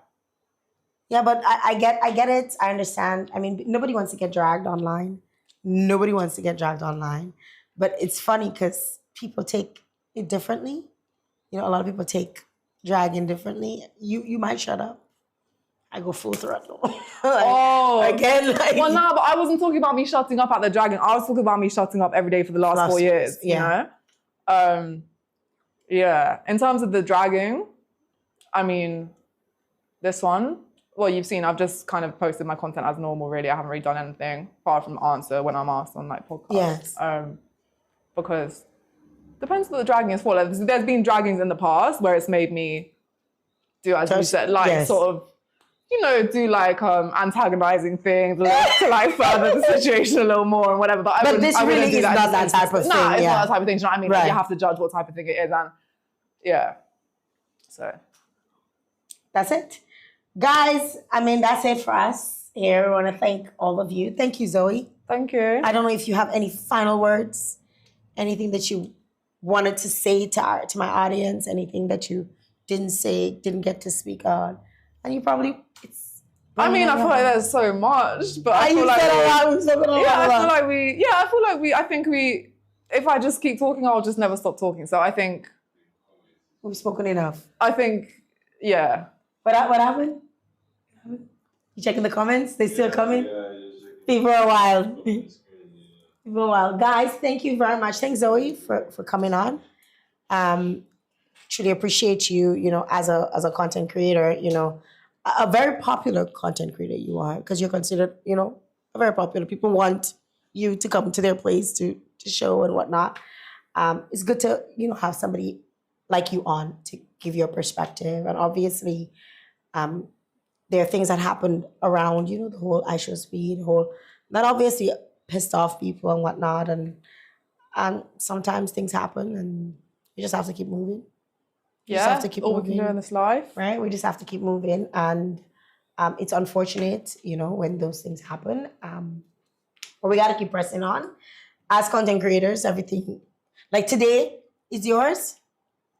Yeah, but I get it. I understand. I mean, nobody wants to get dragged online. Nobody wants to get dragged online. But it's funny because people take it differently. You know, a lot of people take dragging differently. You might shut up. I go full throttle. Again, like... Well, no, but I wasn't talking about me shutting up at the dragging. I was talking about me shutting up every day for the last 4 years, you know? Yeah. In terms of the dragging, I mean, this one, well, you've seen, I've just kind of posted my content as normal, really. I haven't really done anything apart from answer when I'm asked on like podcasts. Yes. Because depends what the dragging is for. Like, there's been draggings in the past where it's made me do, as you said, like sort of, you know, do like antagonizing things to like further the situation a little more and whatever. But this really is not that type of thing. No, it's not that type of thing. Do you know what I mean? Right. Like, you have to judge what type of thing it is, and yeah. So that's it, guys. I mean, that's it for us here. I want to thank all of you. Thank you, Zoe. Thank you. I don't know if you have any final words, anything that you wanted to say to my audience, anything that you didn't say, didn't get to speak on, and you probably. I mean, I feel like there's so much, but I feel like I think we, if I just keep talking, I'll just never stop talking. So I think we've spoken enough. I think, yeah. What happened? You checking the comments? They still coming? People are wild. People are wild. Guys, thank you very much. Thanks, Zoe, for coming on. Truly appreciate you, you know, as a content creator, you know, a very popular content creator you are, because you're considered, you know, a very popular. People want you to come to their place to show and whatnot. It's good to, you know, have somebody like you on to give your perspective. And obviously, there are things that happened around, you know, the whole ISHO speed, that obviously pissed off people and whatnot. And sometimes things happen and you just have to keep moving. We have to keep all moving, we can do in this life. Right? We just have to keep moving. And it's unfortunate, you know, when those things happen. But we got to keep pressing on. As content creators, everything, like today is yours.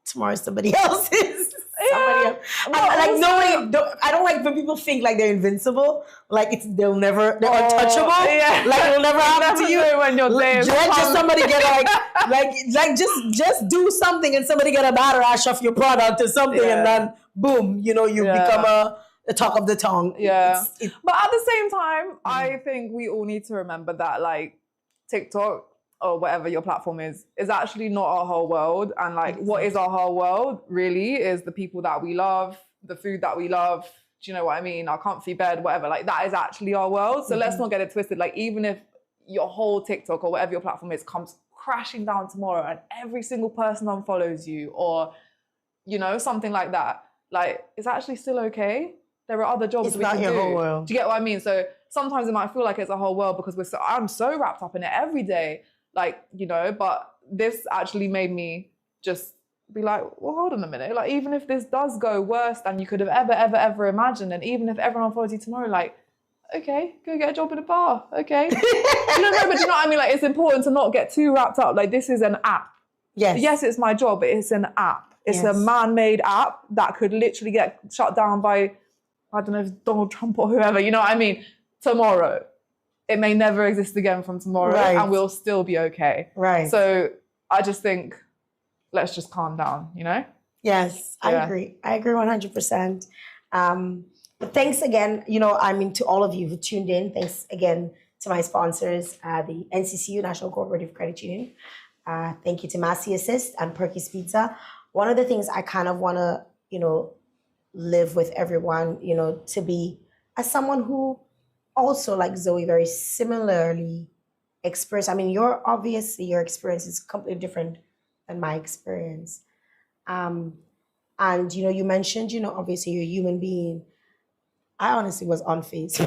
Tomorrow is somebody else's. Yeah, And, like I don't like when people think like they're invincible. Like they're untouchable. Yeah. Like it'll never happen to you. When you're there, Let just somebody get just do something and somebody get a bad rash off your product or something, and then boom, you become the talk of the tongue. Yeah. But at the same time, I think we all need to remember that like TikTok or whatever your platform is actually not our whole world. And like what is our whole world really is the people that we love, the food that we love. Do you know what I mean? Our comfy bed, whatever. Like that is actually our world. So let's not get it twisted. Like even if your whole TikTok or whatever your platform is comes crashing down tomorrow and every single person unfollows you or, something like that, like it's actually still okay. There are other jobs we can do. It's not your whole world. Do you get what I mean? So sometimes it might feel like it's a whole world because I'm so wrapped up in it every day. Like, but this actually made me just be like, well, hold on a minute. Like, even if this does go worse than you could have ever imagined, and even if everyone follows you tomorrow, like, okay, go get a job in a bar. Okay. But do you know what I mean? Like, it's important to not get too wrapped up. Like, this is an app. Yes. Yes, it's my job, but it's an app. It's a man-made app that could literally get shut down by, I don't know, if Donald Trump or whoever, you know what I mean? Tomorrow. It may never exist again from tomorrow, and we'll still be okay. Right. So I just think, let's just calm down, Yes, I agree. I agree 100%. But thanks again, to all of you who tuned in. Thanks again to my sponsors, the NCCU, National Cooperative Credit Union. Thank you to Massey Assist and Perky's Pizza. One of the things I kind of want to, live with everyone, to be as someone who also, like Zoe, very similarly experienced. I mean, your experience is completely different than my experience. And, you mentioned, obviously you're a human being. I honestly was unfazed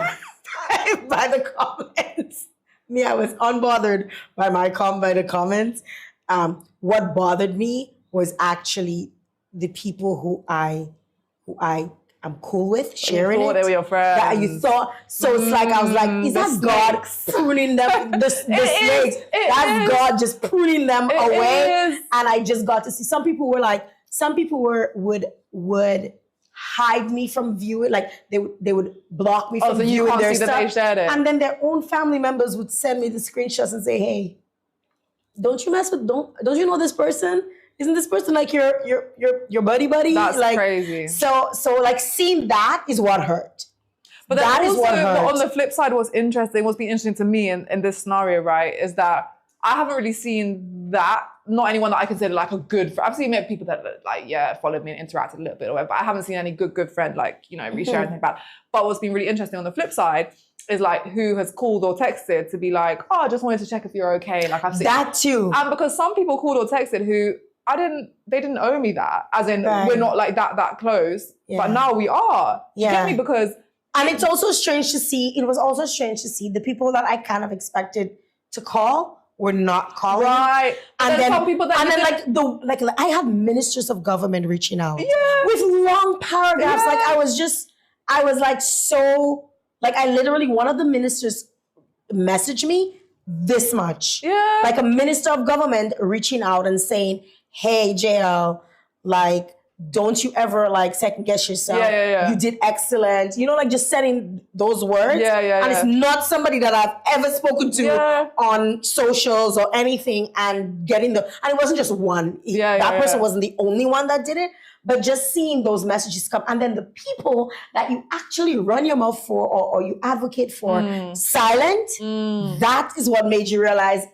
by the comments. I was unbothered by the comments. What bothered me was actually the people who I am cool with sharing you thought they were your friends. That you thought. So it's like, I was like, is that God pruning them? The snakes. That's God just pruning them away. And I just got to see some people would hide me from viewing, like they would block me from so you viewing can't their see stuff. that they shared it. And then their own family members would send me the screenshots and say, hey, don't you know this person? Isn't this person like your buddy? That's like, crazy. So like seeing that is what hurt. But then that also, is what hurt. on the flip side, what's been interesting to me in this scenario, right, is that I haven't really seen that. Not anyone that I consider like a good friend. I've seen maybe people that followed me and interacted a little bit or whatever, but I haven't seen any good friend like, reshare anything about. But what's been really interesting on the flip side is like who has called or texted to be like, oh, I just wanted to check if you're okay. Like I've seen that too. And because some people called or texted who they didn't owe me that. As in we're not like that close. Yeah. But now we are. Yeah. You get me? Because and it's also strange to see, it was also strange to see the people that I kind of expected to call were not calling. Right. And then some people that I had ministers of government reaching out with long paragraphs. Like I was like so, like I literally, one of the ministers messaged me this much. Yeah. Like a minister of government reaching out and saying, hey, Jael, like, don't you ever like second guess yourself. Yeah. You did excellent. Like just saying those words. Yeah. And it's not somebody that I've ever spoken to on socials or anything and getting and it wasn't just one. That person wasn't the only one that did it. But just seeing those messages come and then the people that you actually run your mouth for or you advocate for silent, that is what made you realize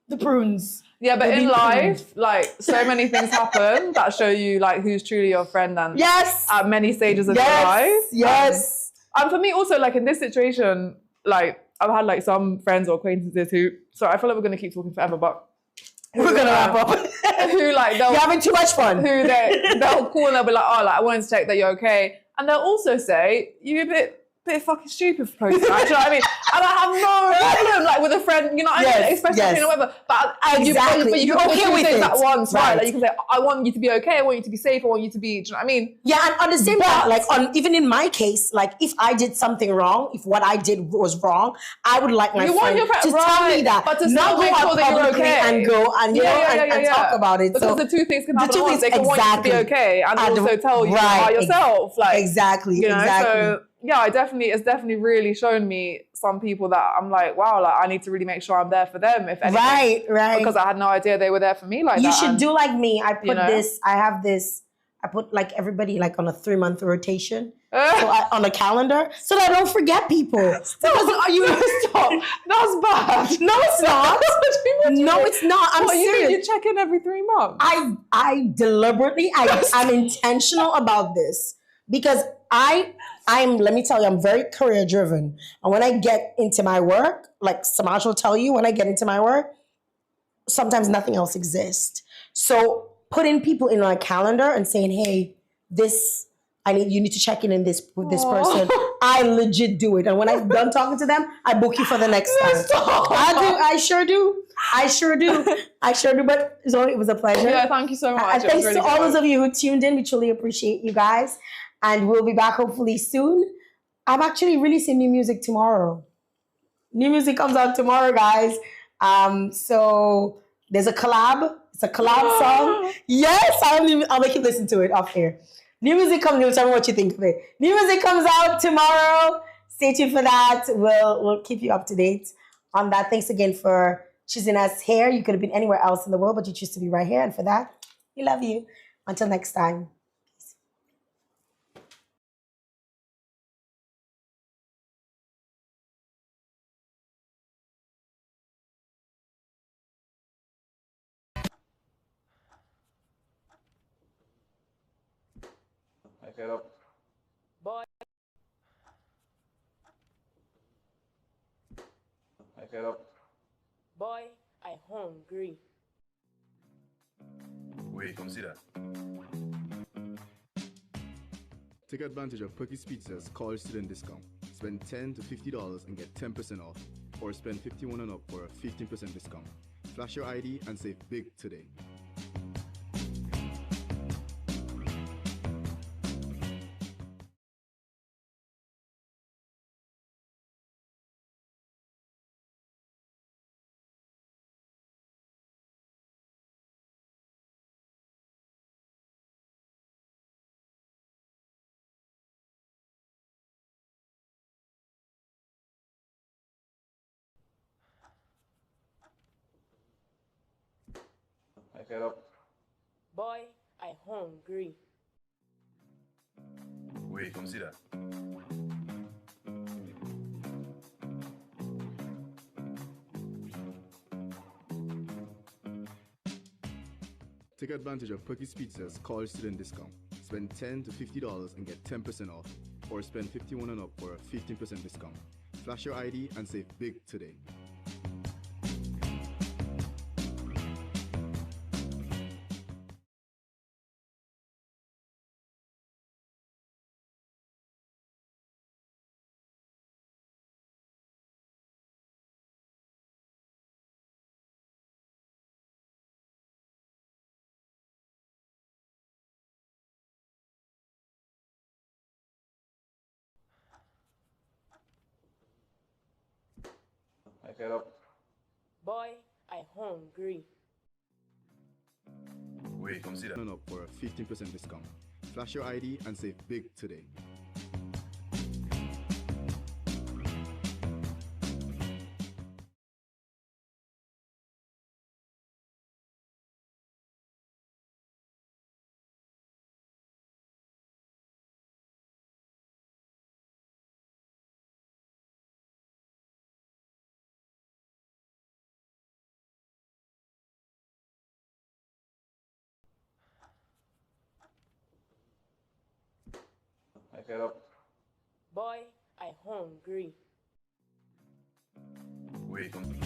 the prunes. Yeah, but in life, like so many things happen that show you like who's truly your friend and at many stages of your life. Yes. And for me also, like in this situation, like I've had like some friends or acquaintances who, sorry, I feel like we're gonna keep talking forever, but we're gonna wrap up. Who like you're having too much fun. Who they'll call and they'll be like, oh, like I wanted to check that you're okay. And they'll also say, you a bit bit fucking stupid for posting that. Do you know what I mean? And I have no problem, like, with a friend, you know what I mean? Especially, you know, whatever. But Exactly. but you You're can okay do with things it. at once, right? Right. Like, you can say, I want you to be okay, I want you to be safe, I want you to be, do you know what I mean? Yeah, and on the same time, like even in my case, like if I did something wrong, if what I did was wrong, I would like my You want friend your friend- to tell me right, that, but to not still go make out sure that you're publicly okay. and go and and talk about it. Because So the two things can happen the at two once. They things, can want you to be exactly. okay and also tell you about yourself. Like, exactly, you know, exactly. so yeah, it's definitely really shown me some people that I'm like, wow, like I need to really make sure I'm there for them, if anything. Right. Because I had no idea they were there for me like that. You should and, do like me. I put you know? I put like everybody like on a 3-month rotation. On a calendar, so that I don't forget people. Because are you Stop. That's bad. No, it's not. No, it's not. I'm serious. You check in every 3 months. I deliberately, I'm intentional about this because let me tell you, I'm very career driven. And when I get into my work, like Samaj will tell you, when I get into my work, sometimes nothing else exists. So putting people in my calendar and saying, hey, you need to check in with this person. I legit do it. And when I'm done talking to them, I book you for the next time. I sure do. But Zoe, it was a pleasure. Yeah, thank you so much. And thanks to all those of you who tuned in. We truly appreciate you guys. And we'll be back hopefully soon. I'm actually releasing new music tomorrow. New music comes out tomorrow, guys. So there's a collab. It's a collab song. Yes, I'll make you listen to it off here. New music comes out. Tell me what you think of it. New music comes out tomorrow. Stay tuned for that. We'll keep you up to date on that. Thanks again for choosing us here. You could have been anywhere else in the world, but you choose to be right here. And for that, we love you. Until next time. Get up. Boy, Get up. boy, I hungry. Wait, consider. Take advantage of Perky's Pizza's college student discount. Spend $10 to $50 and get 10% off. Or spend $51 and up for a 15% discount. Flash your ID and save big today. Get up. Boy, I hungry. Wait, consider. Take advantage of Perky's Pizza's college student discount. Spend $10 to $50 and get 10% off. Or spend $51 and up for a 15% discount. Flash your ID and save big today. Get up. Boy, I hungry. Wait, consider up for a 15% discount. Flash your ID and save big today. Get up. Boy, I hungry. Wait, consider.